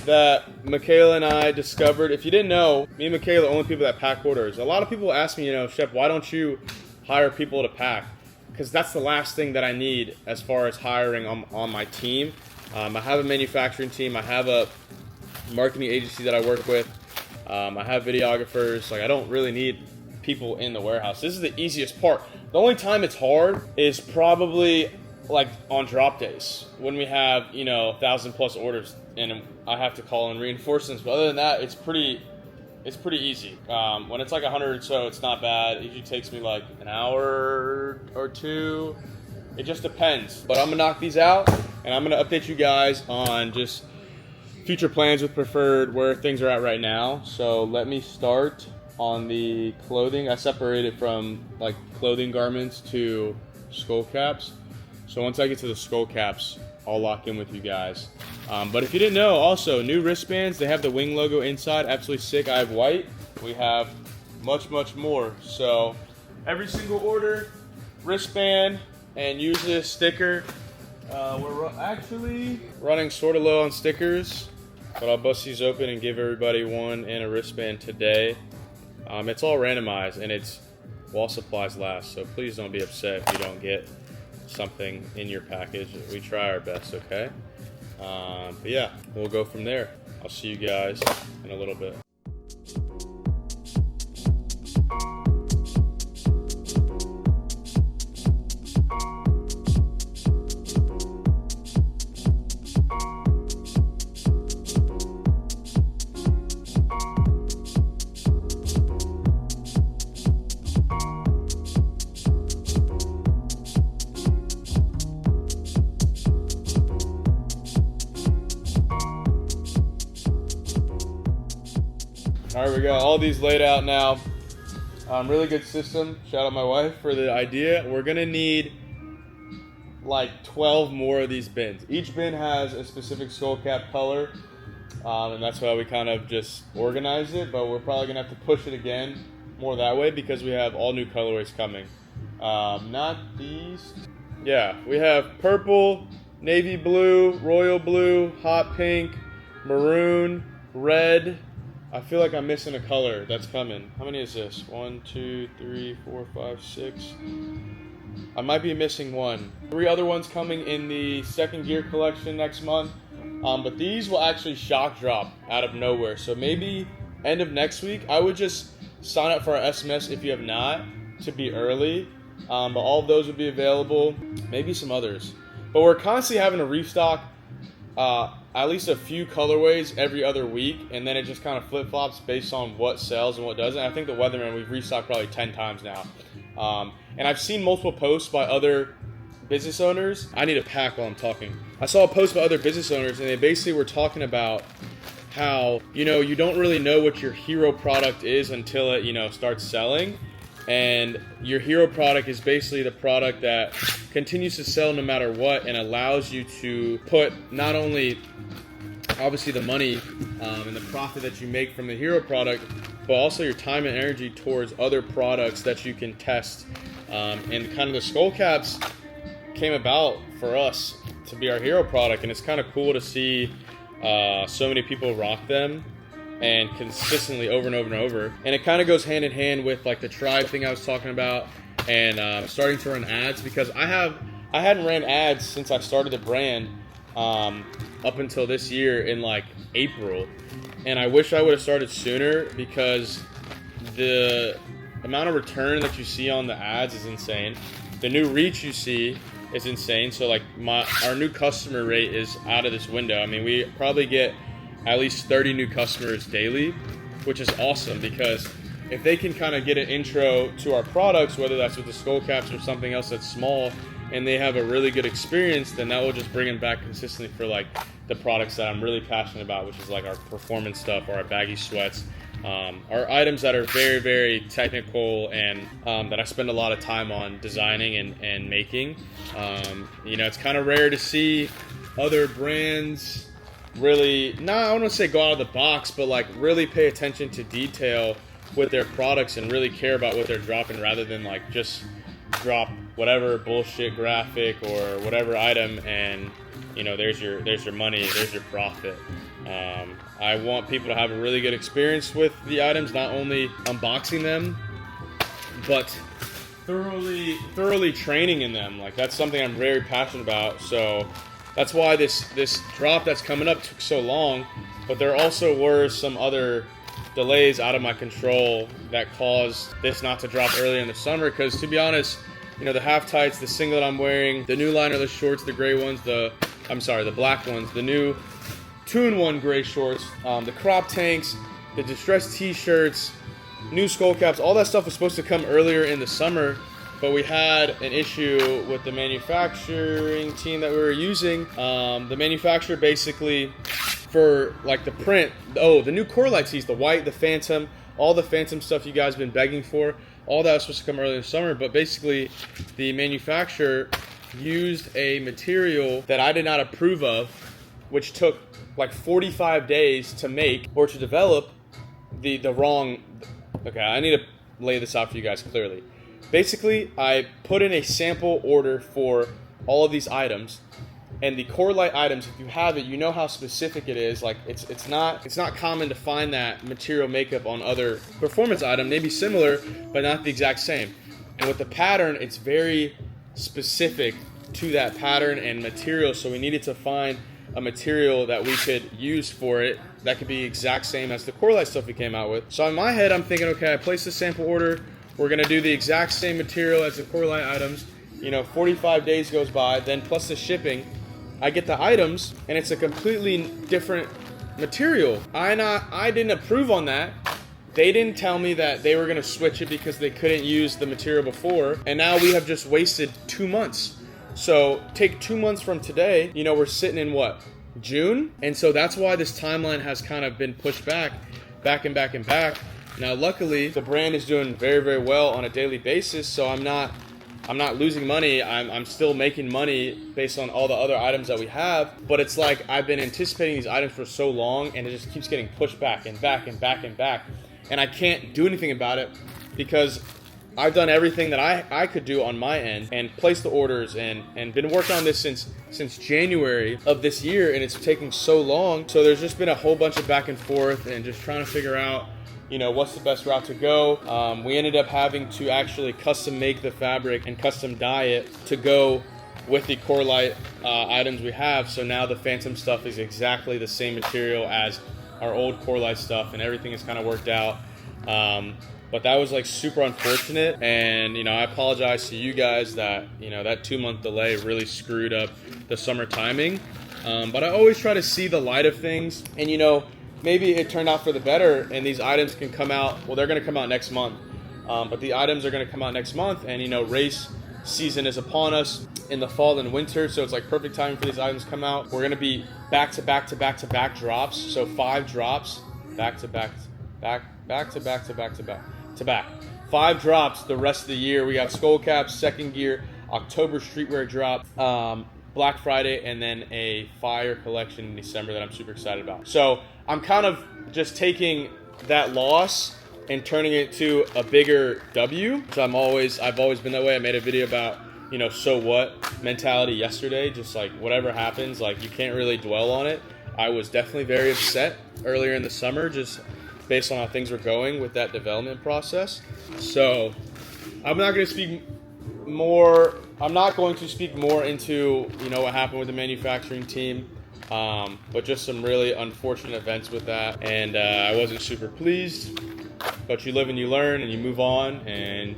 Speaker 2: that Michaela and I discovered. If you didn't know, me and Michaela are the only people that pack orders. A lot of people ask me, Shep, why don't you hire people to pack? Because that's the last thing that I need as far as hiring on my team. I have a manufacturing team. I have a marketing agency that I work with. I have videographers. Like, I don't really need people in the warehouse. This is the easiest part. The only time it's hard is probably like on drop days when we have 1,000+ orders and I have to call in reinforcements. But other than that, it's pretty easy. When it's like 100 or so, it's not bad. It usually takes me like an hour or two. It just depends. But I'm gonna knock these out and I'm gonna update you guys on just future plans with PREFRD, where things are at right now. So let me start on the clothing. I separated from like clothing garments to skull caps. So once I get to the skull caps, I'll lock in with you guys. But if you didn't know, also new wristbands. They have the wing logo inside, absolutely sick. I have white. We have much more. So every single order, wristband, and usually a sticker. We're actually running sort of low on stickers, but I'll bust these open and give everybody one and a wristband today. It's all randomized and it's while supplies last, so please don't be upset if you don't get something in your package. We try our best, okay? But yeah, we'll go from there. I'll see you guys in a little bit. All right, we got all these laid out now. Really good system. Shout out my wife for the idea. We're gonna need like 12 more of these bins. Each bin has a specific skull cap color, and that's why we kind of just organized it, but we're probably gonna have to push it again more that way because we have all new colorways coming. Not these. Yeah, we have purple, navy blue, royal blue, hot pink, maroon, red. I feel like I'm missing a color that's coming. How many is this? 1, 2, 3, 4, 5, 6. I might be missing one. 3 other ones coming in the second gear collection next month. But these will actually shock drop out of nowhere. So maybe end of next week. I would just sign up for our SMS if you have not, to be early. But all of those would be available. Maybe some others. But we're constantly having to restock at least a few colorways every other week, and then it just kind of flip-flops based on what sells and what doesn't. I think the Weatherman we've restocked probably 10 times now. And I've seen multiple posts by other business owners. I need a pack while I'm talking. I saw a post by other business owners, and they basically were talking about how, you know, you don't really know what your hero product is until it, you know, starts selling. And your hero product is basically the product that continues to sell no matter what, and allows you to put not only obviously the money and the profit that you make from the hero product, but also your time and energy towards other products that you can test. And kind of the skull caps came about for us to be our hero product, and it's kind of cool to see so many people rock them and consistently over and over and over. And it kind of goes hand in hand with like the tribe thing I was talking about, and starting to run ads, because I hadn't ran ads since I started the brand up until this year in like April. And I wish I would have started sooner, because the amount of return that you see on the ads is insane. The new reach you see is insane. So like our new customer rate is out of this window. I mean, we probably get at least 30 new customers daily, which is awesome, because if they can kind of get an intro to our products, whether that's with the skull caps or something else that's small, and they have a really good experience, then that will just bring them back consistently for like the products that I'm really passionate about, which is like our performance stuff or our baggy sweats, our items that are very, very technical and that I spend a lot of time on designing and making. You know, it's kind of rare to see other brands really, I don't want to say go out of the box, but like really pay attention to detail with their products and really care about what they're dropping, rather than like just drop whatever bullshit graphic or whatever item and, you know, there's your money, there's your profit. I want people to have a really good experience with the items, not only unboxing them, but thoroughly training in them. Like, that's something I'm very passionate about. So that's why this drop that's coming up took so long. But there also were some other delays out of my control that caused this not to drop earlier in the summer. Because to be honest, you know, the half tights, the singlet I'm wearing, the new linerless shorts, the gray ones, the black ones, the new 2-in-1 gray shorts, the crop tanks, the distressed t-shirts, new skull caps, all that stuff was supposed to come earlier in the summer. But we had an issue with the manufacturing team that we were using. The manufacturer basically, for like the print, the new core light tees, the white, the phantom, all the phantom stuff you guys have been begging for, all that was supposed to come early in the summer. But basically the manufacturer used a material that I did not approve of, which took like 45 days to make or to develop the wrong. Okay, I need to lay this out for you guys clearly. Basically, I put in a sample order for all of these items, and the core light items, if you have it, you know how specific it is. Like, it's not common to find that material makeup on other performance items. Maybe similar, but not the exact same. And with the pattern, it's very specific to that pattern and material. So we needed to find a material that we could use for it that could be exact same as the core light stuff we came out with. So in my head, I'm thinking, okay, I placed the sample order. We're gonna do the exact same material as the core light items. You know, 45 days goes by, then plus the shipping, I get the items, and it's a completely different material. I didn't approve on that. They didn't tell me that they were gonna switch it because they couldn't use the material before, and now we have just wasted 2 months. So take 2 months from today, you know, we're sitting in what, June? And so that's why this timeline has kind of been pushed back and back. Now, luckily, the brand is doing very, very well on a daily basis, so I'm not losing money. I'm still making money based on all the other items that we have. But it's like I've been anticipating these items for so long, and it just keeps getting pushed back. And I can't do anything about it because I've done everything that I could do on my end and placed the orders and been working on this since January of this year, and it's taking so long. So there's just been a whole bunch of back and forth and just trying to figure out, you know, what's the best route to go. We ended up having to actually custom make the fabric and custom dye it to go with the core light items we have. So now the Phantom stuff is exactly the same material as our old core light stuff, and everything is kind of worked out. But that was like super unfortunate, and you know, I apologize to you guys that, you know, that 2-month delay really screwed up the summer timing. But I always try to see the light of things, and you know, maybe it turned out for the better, and these items can come out. Well, they're going to come out next month, but the items are going to come out next month, and you know, race season is upon us in the fall and winter, so it's like perfect time for these items to come out. We're going to be back to back to back to back drops, so 5 drops back to back to back. 5 drops the rest of the year. We got Skull Caps, Second Gear, October streetwear drop, Black Friday, and then a fire collection in December that I'm super excited about. So I'm kind of just taking that loss and turning it to a bigger W. So I've always been that way. I made a video about, you know, so what mentality yesterday, just like whatever happens, like you can't really dwell on it. I was definitely very upset earlier in the summer, just based on how things were going with that development process. So I'm not going to speak more into, you know, what happened with the manufacturing team, but just some really unfortunate events with that, and I wasn't super pleased. But you live and you learn and you move on, and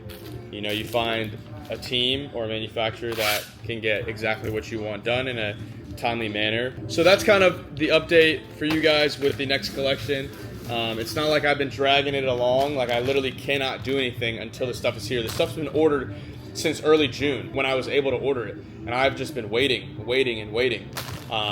Speaker 2: you know, you find a team or a manufacturer that can get exactly what you want done in a timely manner. So that's kind of the update for you guys with the next collection. It's not like I've been dragging it along. Like, I literally cannot do anything until the stuff is here. The stuff's been ordered since early June when I was able to order it, and I've just been waiting.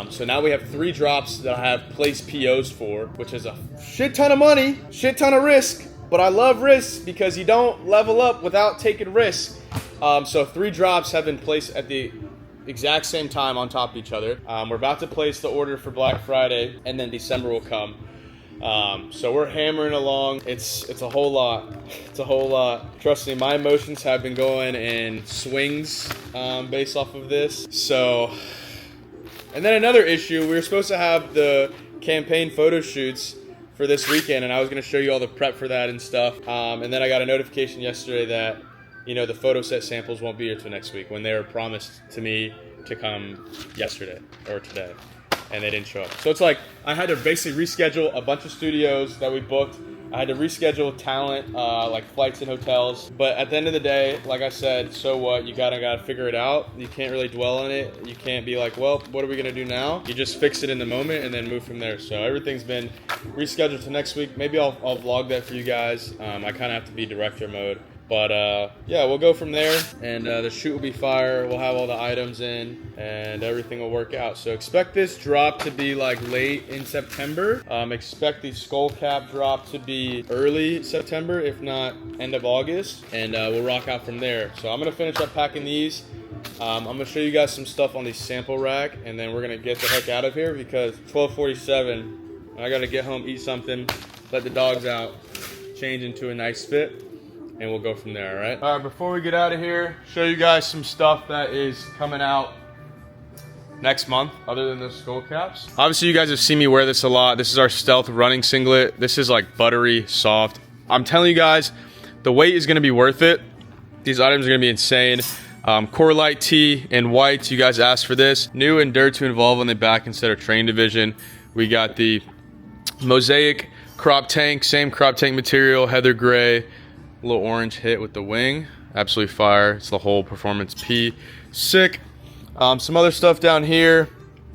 Speaker 2: So now we have 3 drops that I have placed POs for, which is a shit ton of money, shit ton of risk, but I love risks because you don't level up without taking risks. So 3 drops have been placed at the exact same time on top of each other. We're about to place the order for Black Friday, and then December will come. So we're hammering along. It's a whole lot. It's a whole lot. Trust me, my emotions have been going in swings based off of this. So, and then another issue, we were supposed to have the campaign photo shoots for this weekend, and I was going to show you all the prep for that and stuff. And then I got a notification yesterday that, you know, the photo set samples won't be here till next week, when they were promised to me to come yesterday or today, and they didn't show up. So it's like I had to basically reschedule a bunch of studios that we booked. I had to reschedule talent, like flights and hotels. But at the end of the day, like I said, so what? You gotta figure it out. You can't really dwell on it. You can't be like, well, what are we gonna do now? You just fix it in the moment and then move from there. So everything's been rescheduled to next week. Maybe I'll vlog that for you guys. I kind of have to be director mode. But yeah, we'll go from there, and the shoot will be fire. We'll have all the items in, and everything will work out. So expect this drop to be like late in September. Expect the skull cap drop to be early September, if not end of August, and we'll rock out from there. So I'm gonna finish up packing these. I'm gonna show you guys some stuff on the sample rack, and then we're gonna get the heck out of here because 12:47. I gotta get home, eat something, let the dogs out, change into a nice fit, and we'll go from there. All right, before we get out of here, show you guys some stuff that is coming out next month other than the skull caps. Obviously you guys have seen me wear this a lot. This is our stealth running singlet. This is like buttery soft. I'm telling you guys, the weight is going to be worth it. These items are going to be insane. Core light tee in white. You guys asked for this. New and Dare to Involve on the back instead of train division. We got the mosaic crop tank, same crop tank material, heather gray, little orange hit with the wing. Absolutely fire. It's the whole Performance P. Sick. Some other stuff down here.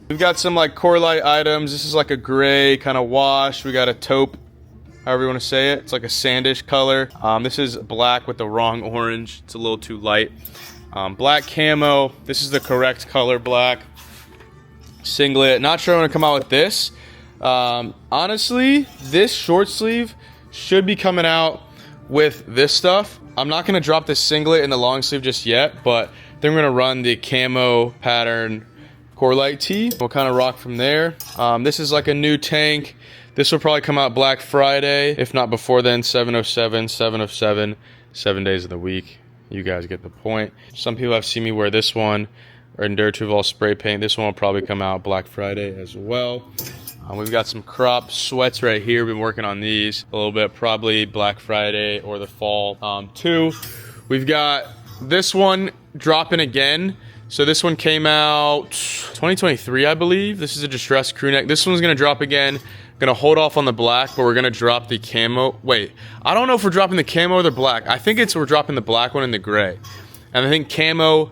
Speaker 2: We've got some like core light items. This is like a gray kind of wash. We got a taupe, however you want to say it. It's like a sandish color. This is black with the wrong orange. It's a little too light. Black camo. This is the correct color, black. Singlet. Not sure I'm going to come out with this. Honestly, this short sleeve should be coming out with this stuff. I'm not gonna drop this singlet in the long sleeve just yet, but then we're gonna run the camo pattern core light tee. We'll kind of rock from there. This is like a new tank. This will probably come out Black Friday, if not before then. 707, 707, 7 days of the week. You guys get the point. Some people have seen me wear this one or Endure Tuval spray paint. This one will probably come out Black Friday as well. We've got some crop sweats right here. Been working on these a little bit, probably Black Friday or the fall too. We've got this one dropping again. So this one came out 2023, I believe. This is a distressed crew neck. This one's gonna drop again. Gonna hold off on the black, but we're gonna drop the camo. Wait, I don't know if we're dropping the camo or the black. I think we're dropping the black one and the gray. And I think camo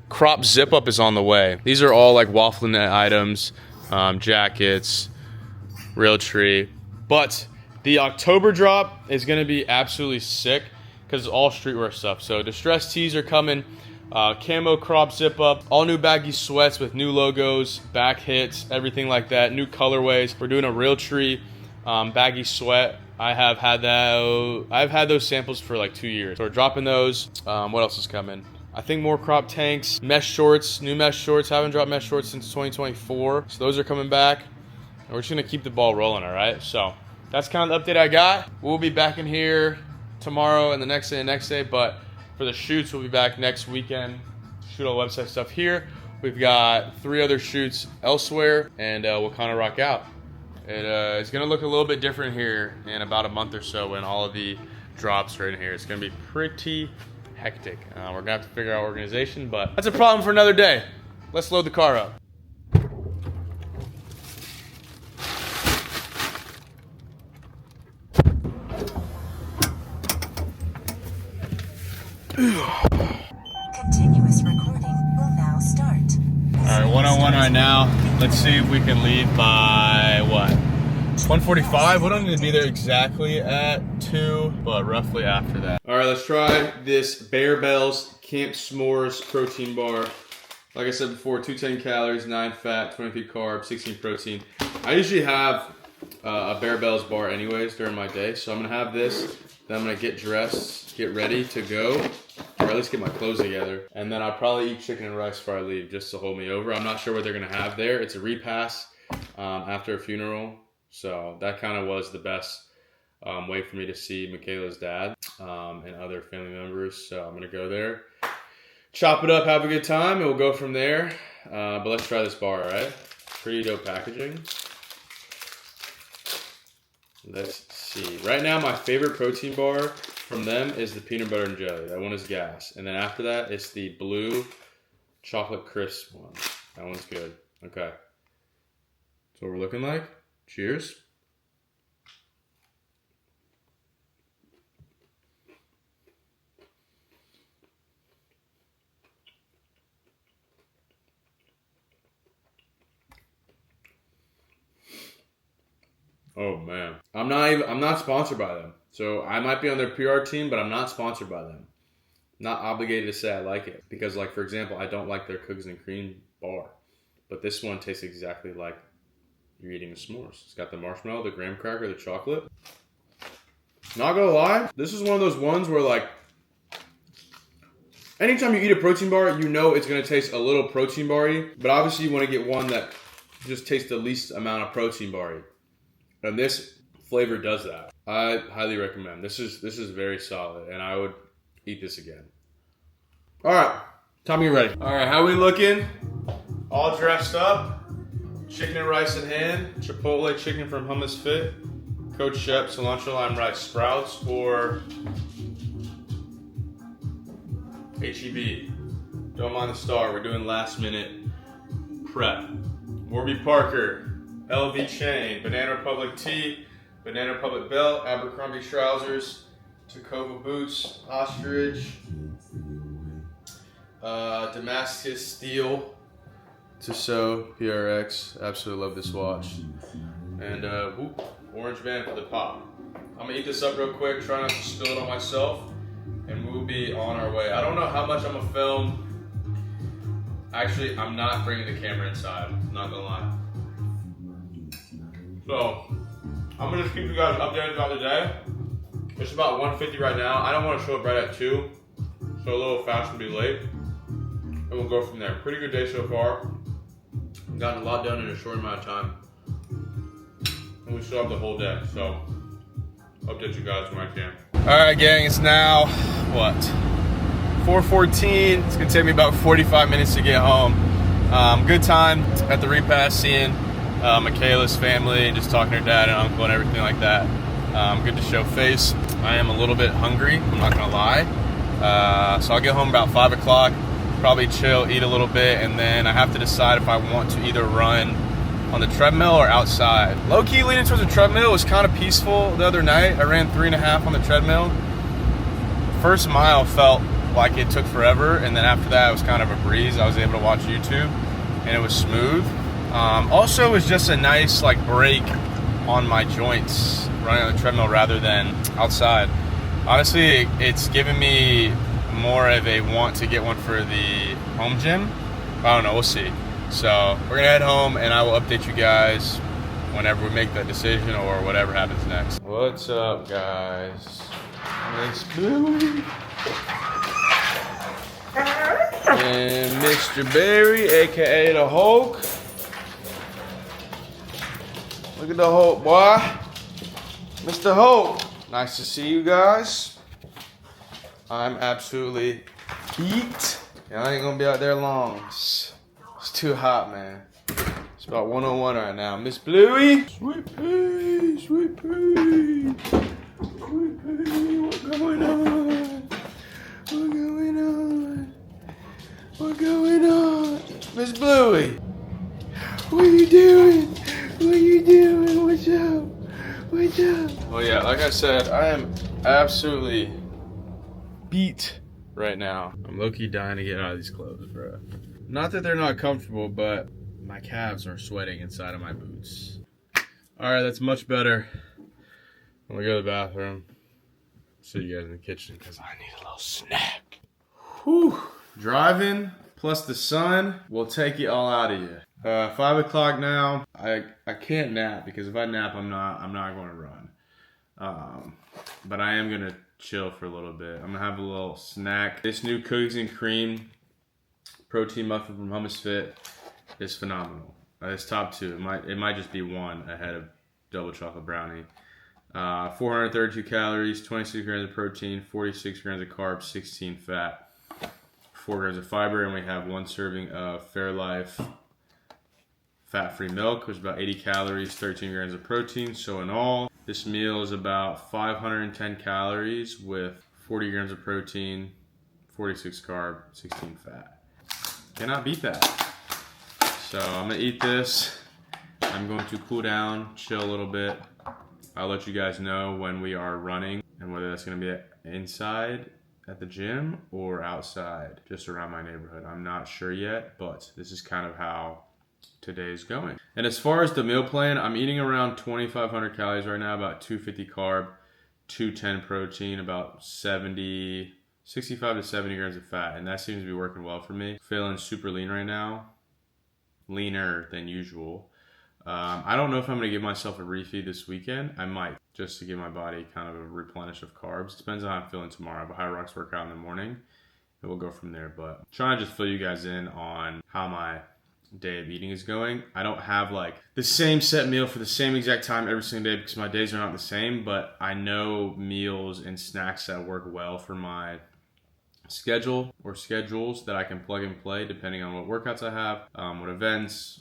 Speaker 2: crop zip up is on the way. These are all like waffle net items, jackets, real tree. But the October drop is gonna be absolutely sick because it's all streetwear stuff. So distressed tees are coming. Camo crop zip up, all new baggy sweats with new logos, back hits, everything like that, new colorways. We're doing a real tree baggy sweat. I've had those samples for like 2 years. So we're dropping those. What else is coming? I think more crop tanks, mesh shorts, new mesh shorts. Haven't dropped mesh shorts since 2024. So those are coming back. And we're just gonna keep the ball rolling, all right? So that's kind of the update I got. We'll be back in here tomorrow and the next day, but for the shoots, we'll be back next weekend. Shoot all website stuff here. We've got 3 other shoots elsewhere, and we'll kind of rock out. It's gonna look a little bit different here in about a month or so when all of the drops are in here. It's gonna be pretty hectic. We're gonna have to figure out organization, but that's a problem for another day. Let's load the car up.
Speaker 4: Continuous recording will now start.
Speaker 2: All right, 101 right now. Let's see if we can leave by what? 1:45. We don't need to be there exactly at 2, but roughly after that. All right, let's try this Bear Bells Camp S'mores protein bar. Like I said before, 210 calories, 9 fat, 23 carbs, 16 protein. I usually have a Bear Bells bar anyways during my day, so I'm gonna have this. Then I'm gonna get dressed, get ready to go, or at least get my clothes together. And then I'll probably eat chicken and rice before I leave just to hold me over. I'm not sure what they're gonna have there. It's a repast after a funeral. So that kind of was the best way for me to see Michaela's dad and other family members. So I'm gonna go there, chop it up, have a good time, and we'll go from there. But let's try this bar, all right? Pretty dope packaging. Let's see. Right now, my favorite protein bar from them is the peanut butter and jelly. That one is gas. And then after that, it's the blue chocolate crisp one. That one's good. Okay. That's what we're looking like. Cheers. Oh man. I'm not sponsored by them. So I might be on their PR team, but I'm not sponsored by them. Not obligated to say I like it. Because like, for example, I don't like their cookies and cream bar. But this one tastes exactly like you're eating a s'mores. It's got the marshmallow, the graham cracker, the chocolate. Not gonna lie, this is one of those ones where like, anytime you eat a protein bar, you know it's gonna taste a little protein bar-y, but obviously you wanna get one that just tastes the least amount of protein bar-y. And this flavor does that. I highly recommend. This is very solid, and I would eat this again. All right, time to get ready. All right, how we looking? All dressed up. Chicken and rice in hand. Chipotle chicken from Hummus Fit. Coach Shep, cilantro lime rice. Sprouts or HEB. Don't mind the star. We're doing last minute prep. Warby Parker. LV chain, Banana Republic tee, Banana Republic belt, Abercrombie trousers, Tacova boots, ostrich, Damascus steel, Tissot PRX. Absolutely love this watch. And orange band for the pop. I'm gonna eat this up real quick, try not to spill it on myself, and we'll be on our way. I don't know how much I'm gonna film. Actually, I'm not bringing the camera inside, not gonna lie. So, I'm gonna just keep you guys updated about the day. It's about 1:50 right now. I don't want to show up right at 2, so a little fast and be late. And we'll go from there. Pretty good day so far. Gotten a lot done in a short amount of time. And we still have the whole day, so update you guys when I can. Alright gang, it's now, what? 4:14. It's gonna take me about 45 minutes to get home. Good time at the repass, seeing Michaela's family and just talking to her dad and uncle and everything like that. Good to show face. I am a little bit hungry, I'm not gonna lie. So I'll get home about 5 o'clock, probably chill, eat a little bit, and then I have to decide if I want to either run on the treadmill or outside. Low-key leaning towards the treadmill. It was kind of peaceful the other night. I ran 3.5 on the treadmill. First mile felt like it took forever, and then after that it was kind of a breeze. I was able to watch YouTube and it was smooth. Also, it was just a nice like break on my joints running on the treadmill rather than outside. Honestly, it's given me more of a want to get one for the home gym. I don't know, we'll see. So we're gonna head home and I will update you guys whenever we make that decision or whatever happens next. What's up, guys? Miss Bluey and Mr. Barry, aka the Hulk. Look at the Hulk, boy. Mr. Hulk. Nice to see you guys. I'm absolutely beat. And I ain't gonna be out there long. It's too hot, man. It's about 101 right now. Miss Bluey. Sweet pea, sweet pea. Sweet pea, what's going on? What's going on? What's going on? Miss Bluey. What are you doing? What are you doing? What's up? What's up? Well, yeah, like I said, I am absolutely beat right now. I'm low-key dying to get out of these clothes, bro. Not that they're not comfortable, but my calves are sweating inside of my boots. Alright, that's much better. I'm gonna go to the bathroom. See you guys in the kitchen because I need a little snack. Whew. Driving plus the sun will take it all out of you. 5 o'clock now. I can't nap because if I nap, I'm not going to run. But I am gonna chill for a little bit. I'm gonna have a little snack. This new cookies and cream protein muffin from Hummus Fit is phenomenal. It's top 2. It might just be 1 ahead of double chocolate brownie. 432 calories, 26 grams of protein, 46 grams of carbs, 16 fat, 4 grams of fiber, and we have 1 serving of Fairlife fat-free milk, which is about 80 calories, 13 grams of protein. So in all, this meal is about 510 calories with 40 grams of protein, 46 carb, 16 fat. Cannot beat that. So I'm gonna eat this. I'm going to cool down, chill a little bit. I'll let you guys know when we are running and whether that's gonna be inside at the gym or outside, just around my neighborhood. I'm not sure yet, but this is kind of how today's going. And as far as the meal plan, I'm eating around 2,500 calories right now, about 250 carb, 210 protein, about 65 to 70 grams of fat, and that seems to be working well for me. Feeling super lean right now, leaner than usual. I don't know if I'm going to give myself a refeed this weekend. I might, just to give my body kind of a replenish of carbs. Depends on how I'm feeling tomorrow. I have a high rocks workout in the morning, and we'll go from there. But I'm trying to just fill you guys in on how my day of eating is going. I don't have like the same set meal for the same exact time every single day because my days are not the same, but I know meals and snacks that work well for my schedule or schedules that I can plug and play depending on what workouts I have, what events,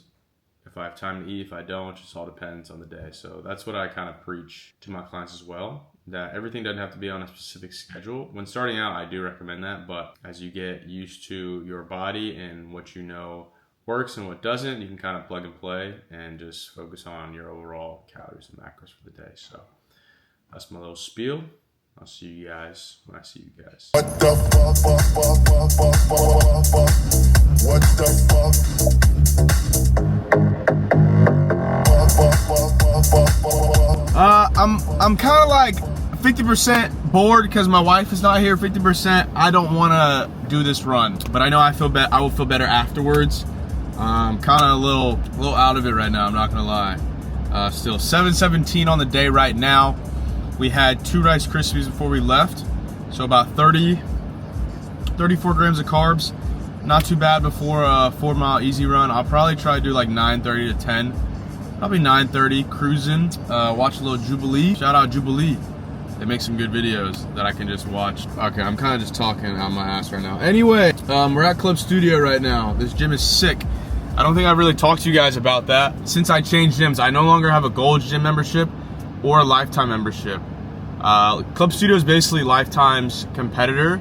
Speaker 2: if I have time to eat, if I don't, just all depends on the day. So that's what I kind of preach to my clients as well, that everything doesn't have to be on a specific schedule. When starting out, I do recommend that, but as you get used to your body and what you know works and what doesn't, you can kind of plug and play and just focus on your overall calories and macros for the day. So that's my little spiel. I'll see you guys when I see you guys.
Speaker 5: What the
Speaker 1: I'm kind of like 50% bored because my wife is not here. 50% I don't want to do this run, but I know I will feel better afterwards. Kind of a little out of it right now, I'm not gonna lie. Still 7:17 on the day right now. We had 2 Rice Krispies before we left, so about 34 grams of carbs. Not too bad before a 4-mile easy run. I'll probably try to do like 9:30 to 10. Probably 9:30, cruising. Watch a little Jubilee. Shout out Jubilee.
Speaker 2: They make some good videos that I can just watch. Okay, I'm kind of just talking out my ass right now. Anyway, we're at Club Studio right now. This gym is sick. I don't think I've really talked to you guys about that. Since I changed gyms, I no longer have a gold gym membership or a lifetime membership. Club Studio is basically Lifetime's competitor,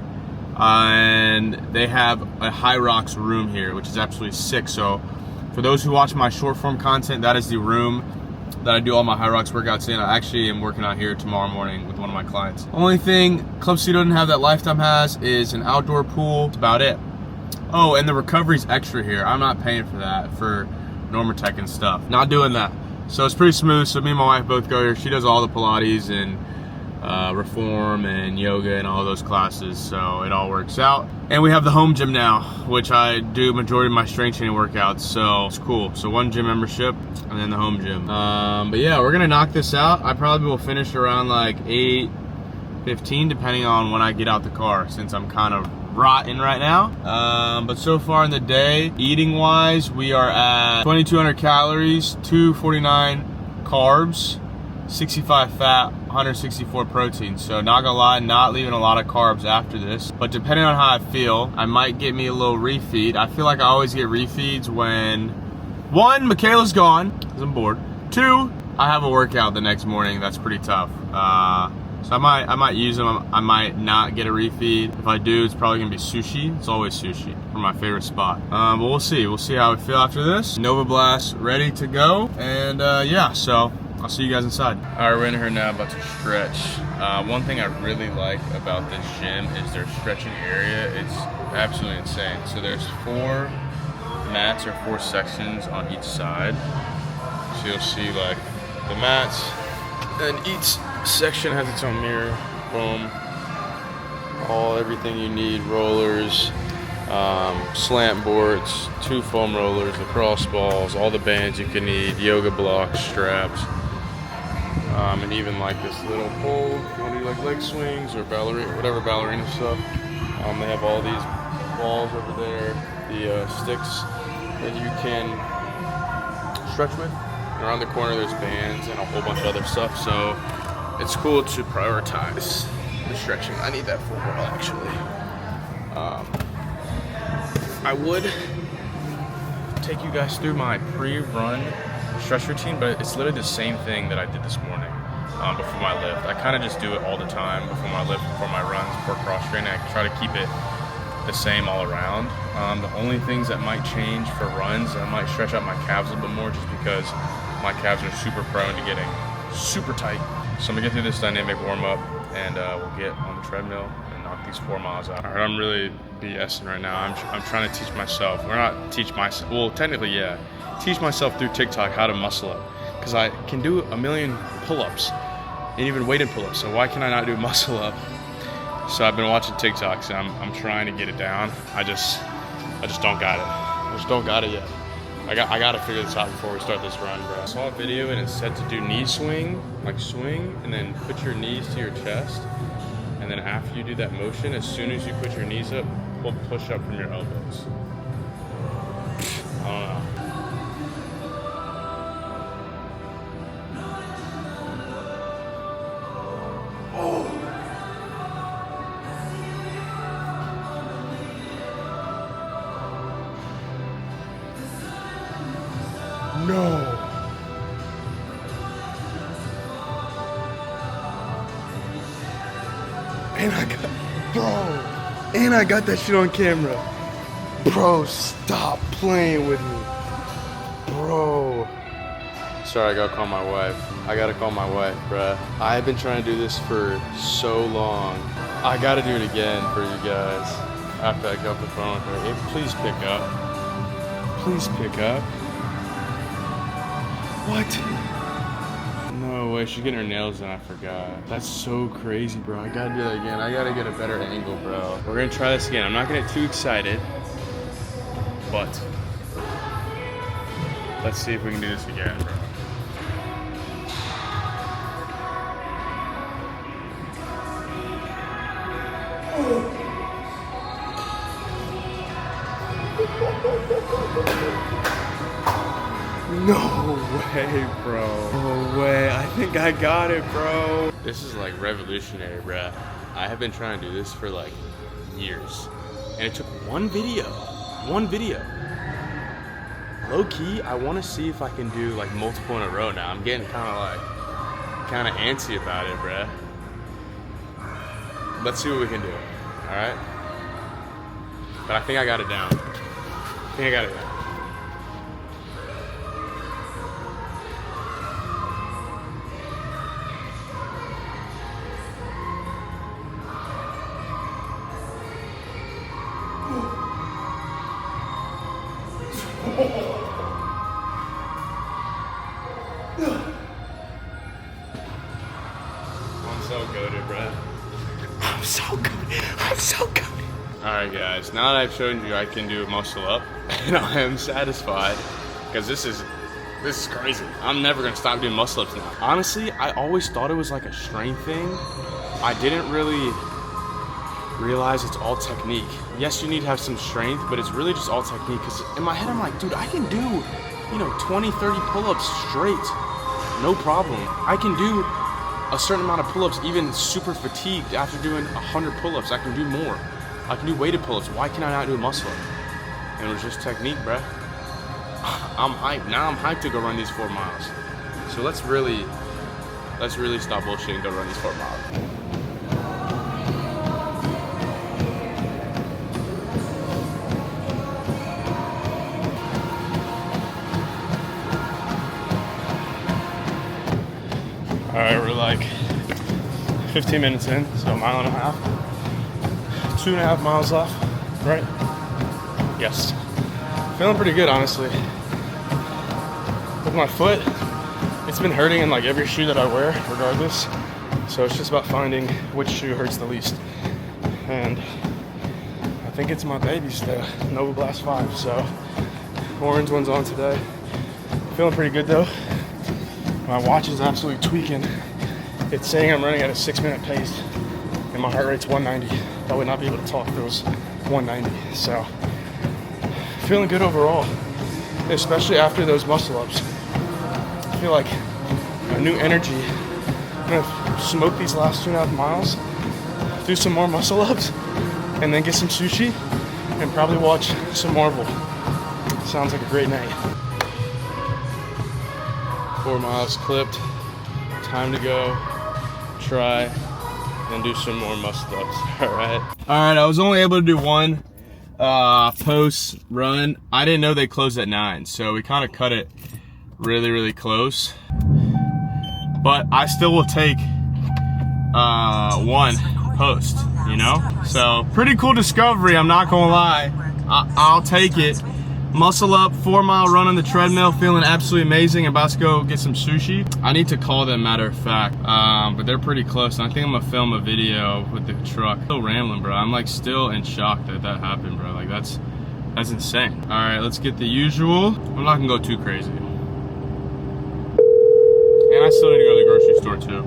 Speaker 2: and they have a High Rocks room here, which is absolutely sick. So for those who watch my short form content, that is the room that I do all my High Rocks workouts in. I actually am working out here tomorrow morning with one of my clients. Only thing Club Studio doesn't have that Lifetime has is an outdoor pool. That's about it. Oh, and the recovery's extra here. I'm not paying for that for Normatec and stuff. Not doing that. So it's pretty smooth. So me and my wife both go here. She does all the Pilates and Reform and yoga and all those classes, so it all works out. And we have the home gym now, which I do majority of my strength training workouts, so it's cool. So one gym membership and then the home gym. But yeah, we're gonna knock this out. I probably will finish around like 8:15 depending on when I get out the car, since I'm kind of rotten right now. But so far in the day, eating wise, we are at 2,200 calories, 249 carbs, 65 fat, 164 protein. So not gonna lie, not leaving a lot of carbs after this. But depending on how I feel, I might get me a little refeed. I feel like I always get refeeds when, one, Michaela's gone, because I'm bored. Two, I have a workout the next morning that's pretty tough. So I might use them. I might not get a refeed. If I do, it's probably gonna be sushi. It's always sushi from my favorite spot. But we'll see. We'll see how I feel after this. Nova Blast ready to go. And yeah, so I'll see you guys inside. All right, we're in here now, about to stretch. One thing I really like about this gym is their stretching area. It's absolutely insane. So there's 4 mats or 4 sections on each side. So you'll see like the mats, and each section has its own mirror, boom, everything you need, rollers, slant boards, 2 foam rollers, lacrosse balls, all the bands you can need, yoga blocks, straps, and even like this little pole if you want to do like leg swings or whatever ballerina stuff. They have all these balls over there, the sticks that you can stretch with. And around the corner there's bands and a whole bunch of other stuff, so it's cool to prioritize the stretching. I need that full ball actually. I would take you guys through my pre-run stretch routine, but it's literally the same thing that I did this morning before my lift. I kind of just do it all the time before my lift, before my runs, before cross training. I try to keep it the same all around. The only things that might change for runs, I might stretch out my calves a little bit more just because my calves are super prone to getting super tight. So I'm gonna get through this dynamic warm up and we'll get on the treadmill and knock these 4 miles out. All right, I'm really BSing right now. I'm trying to teach myself, or not teach myself, well technically yeah, teach myself through TikTok how to muscle up. Because I can do a million pull-ups and even weighted pull-ups, so why can I not do muscle up? So I've been watching TikToks and I'm trying to get it down. I just don't got it. I just don't got it yet. I got to figure this out before we start this run, bro. I saw a video and it said to do knee swing, like swing, and then put your knees to your chest. And then after you do that motion, as soon as you put your knees up, push up from your elbows. I don't know. No. And I got that shit on camera. Bro, stop playing with me. Bro. Sorry, I gotta call my wife. Bruh. I've been trying to do this for so long. I gotta do it again for you guys after I get off the phone with her. Hey, please pick up. Please pick up. What? No way, she's getting her nails done, I forgot. That's so crazy, bro. I gotta do that again. I gotta get a better angle, bro. We're gonna try this again. I'm not gonna get too excited, but let's see if we can do this again, bro. No way, bro. No way. I think I got it, bro. This is like revolutionary, bruh. I have been trying to do this for like years. And it took one video. One video. Low key, I want to see if I can do like multiple in a row now. I'm getting kind of antsy about it, bruh. Let's see what we can do. Alright? But I think I got it down. I think I got it down. I'm so goated, bro. I'm so goated. Alright guys, now that I've shown you I can do a muscle up, and I am satisfied, because this is crazy. I'm never gonna stop doing muscle ups now. Honestly, I always thought it was like a strength thing. I didn't really realize it's all technique. Yes, you need to have some strength, but it's really just all technique, because in my head I'm like, dude, I can do, 20, 30 pull-ups straight. No problem. I can do a certain amount of pull-ups even super fatigued after doing 100 pull-ups. I can do more. I can do weighted pull-ups. Why can I not do a muscle up? And it was just technique, bruh. I'm hyped. Now I'm hyped to go run these 4 miles. So let's really stop bullshitting and go run these 4 miles. All right, we're like 15 minutes in, so a mile and a half. 2.5 miles left, right? Yes. Feeling pretty good, honestly. With my foot, it's been hurting in like every shoe that I wear, regardless. So it's just about finding which shoe hurts the least. And I think it's my baby's, the Nova Blast 5. So orange one's on today. Feeling pretty good though. My watch is absolutely tweaking. It's saying I'm running at a 6-minute pace and my heart rate's 190. I would not be able to talk if it was 190. So feeling good overall, especially after those muscle ups. I feel like a new energy. I'm gonna smoke these last 2.5 miles, do some more muscle ups, and then get some sushi and probably watch some Marvel. Sounds like a great night. 4 miles clipped, time to go, try, and do some more muscle ups, alright? Alright, I was only able to do one post run. I didn't know they closed at 9, so we kind of cut it really close. But I still will take one post, So, pretty cool discovery, I'm not gonna lie. I'll take it. Muscle up, 4-mile run on the treadmill, feeling absolutely amazing. About to go get some sushi. I need to call them, matter of fact, but they're pretty close. And I think I'm gonna film a video with the truck. Still rambling, bro. I'm like still in shock that happened, bro. Like that's insane. All right, let's get the usual. I'm not gonna go too crazy. And I still need to go to the grocery store too.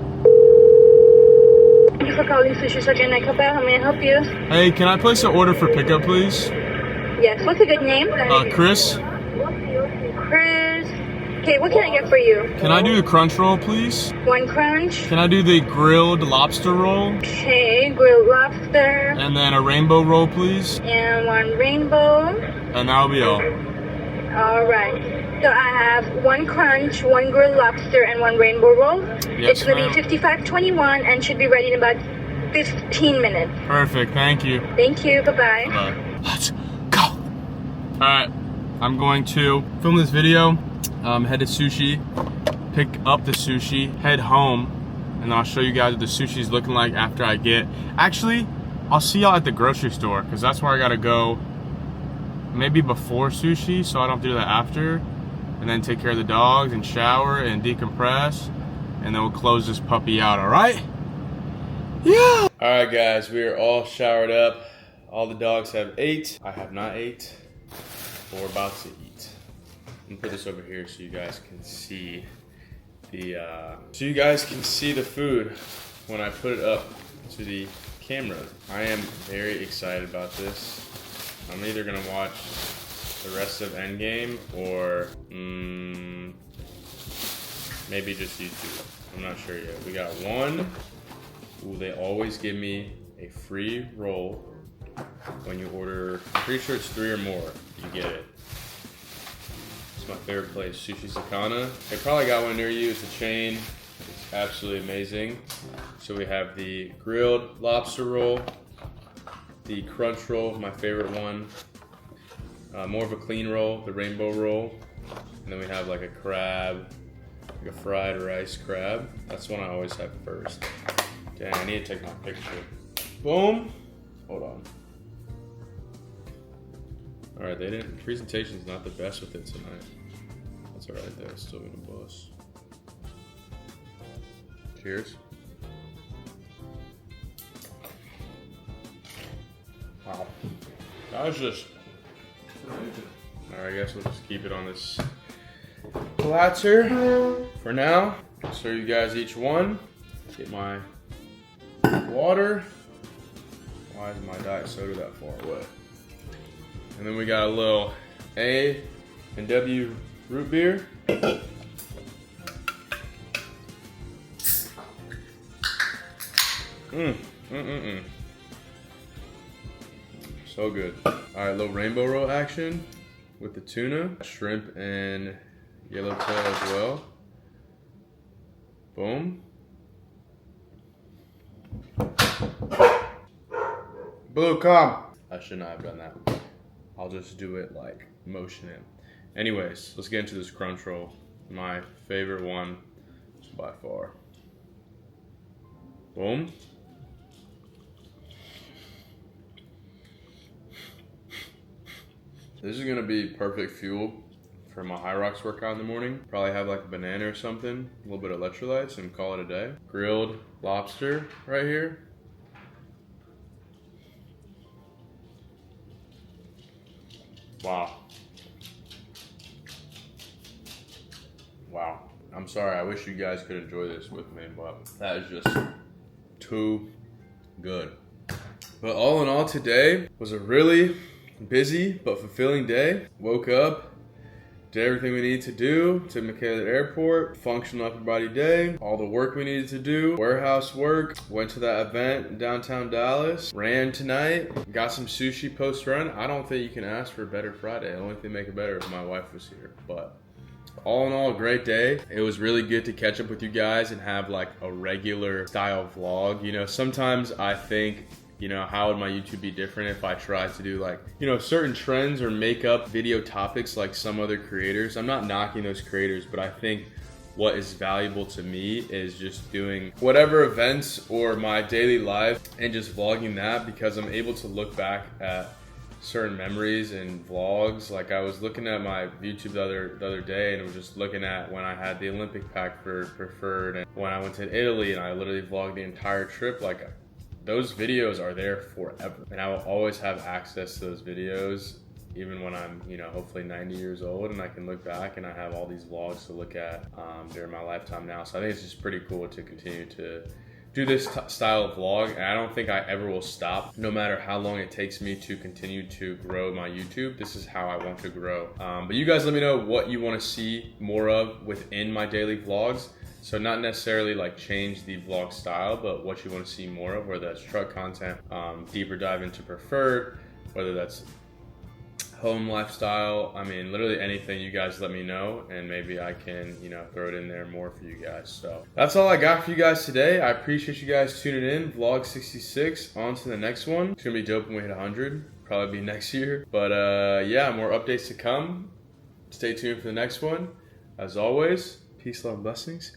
Speaker 5: Thank you for calling Sushi Sergeant Nakaba. How may I help you?
Speaker 1: Hey, can I place an order for pickup, please?
Speaker 5: Yes. What's a good name?
Speaker 1: Chris.
Speaker 5: Chris. Okay, what can I get for you?
Speaker 1: Can I do the crunch roll, please?
Speaker 5: 1 crunch.
Speaker 1: Can I do the grilled lobster roll?
Speaker 5: Okay, grilled lobster.
Speaker 1: And then a rainbow roll, please?
Speaker 5: And 1 rainbow.
Speaker 1: And that'll be all.
Speaker 5: Alright. So I have 1 crunch, 1 grilled lobster, and 1 rainbow roll.
Speaker 1: Yes,
Speaker 5: it's going to
Speaker 1: ma'am.
Speaker 5: be 55.21 and should be ready in about 15 minutes.
Speaker 1: Perfect, thank you.
Speaker 5: Thank you. Bye-bye.
Speaker 1: Bye. Let's go. Alright, I'm going to film this video, head to sushi, pick up the sushi, head home, and then I'll show you guys what the sushi's looking like after I get. Actually, I'll see y'all at the grocery store, because that's where I gotta go maybe before sushi, so I don't have to do that after. And then take care of the dogs and shower and decompress, and then we'll close this puppy out, alright? Yeah! Alright guys, we are all showered up. All the dogs have ate. I have not ate. We're about to eat. I'm gonna put this over here so you guys can see the food when I put it up to the camera. I am very excited about this. I'm either gonna watch
Speaker 2: the rest of Endgame or maybe just YouTube. I'm not sure yet. We got one. Ooh, they always give me a free roll when you order. I'm pretty sure it's 3 or more. You get it. It's my favorite place, Sushi Sakana. They probably got one near you. It's a chain. It's absolutely amazing. So we have the grilled lobster roll, the crunch roll, my favorite one. More of a clean roll, the rainbow roll. And then we have like a crab, like a fried rice crab. That's one I always have first. Dang, I need to take my picture. Boom. Hold on. All right, presentation's not the best with it tonight. That's all right though, it's still gonna bust. Cheers. Wow. That was just amazing. All right, I guess we'll just keep it on this platter for now. I'll serve you guys each one. Get my water. Why is my diet soda that far away? And then we got a little A&W root beer. So good. All right, little rainbow roll action with the tuna, shrimp, and yellowtail as well. Boom. Blue, come. I should not have done that. I'll just do it like motion it. Anyways, let's get into this crunch roll. My favorite one by far. Boom. This is gonna be perfect fuel for my high rocks workout in the morning. Probably have like a banana or something, a little bit of electrolytes, and call it a day. Grilled lobster right here. Wow. Wow. I'm sorry, I wish you guys could enjoy this with me, but that is just too good. But all in all, today was a really busy but fulfilling day. Woke up, did everything we needed to do, took Michaela to the airport, functional upper body day, all the work we needed to do, warehouse work, went to that event in downtown Dallas, ran tonight, got some sushi post-run. I don't think you can ask for a better Friday. The only thing make it better if my wife was here, but all in all, a great day. It was really good to catch up with you guys and have like a regular style vlog. You know, sometimes I think, you know, how would my YouTube be different if I tried to do like, you know, certain trends or make up video topics like some other creators. I'm not knocking those creators, but I think what is valuable to me is just doing whatever events or my daily life and just vlogging that, because I'm able to look back at certain memories and vlogs. Like I was looking at my YouTube the other day and was just looking at when I had the Olympic pack for PREFRD and when I went to Italy, and I literally vlogged the entire trip. Like those videos are there forever, and I will always have access to those videos even when I'm, you know, hopefully 90 years old, and I can look back and I have all these vlogs to look at during my lifetime now. So I think it's just pretty cool to continue to do this style of vlog, and I don't think I ever will stop, no matter how long it takes me to continue to grow my YouTube. This is how I want to grow. But you guys let me know what you want to see more of within my daily vlogs. So not necessarily like change the vlog style, but what you want to see more of, whether that's truck content, deeper dive into PREFRD, whether that's home lifestyle. I mean, literally anything, you guys let me know, and maybe I can, you know, throw it in there more for you guys. So that's all I got for you guys today. I appreciate you guys tuning in. Vlog 66, on to the next one. It's gonna be dope when we hit 100, probably be next year. But yeah, more updates to come. Stay tuned for the next one. As always, peace, love, blessings.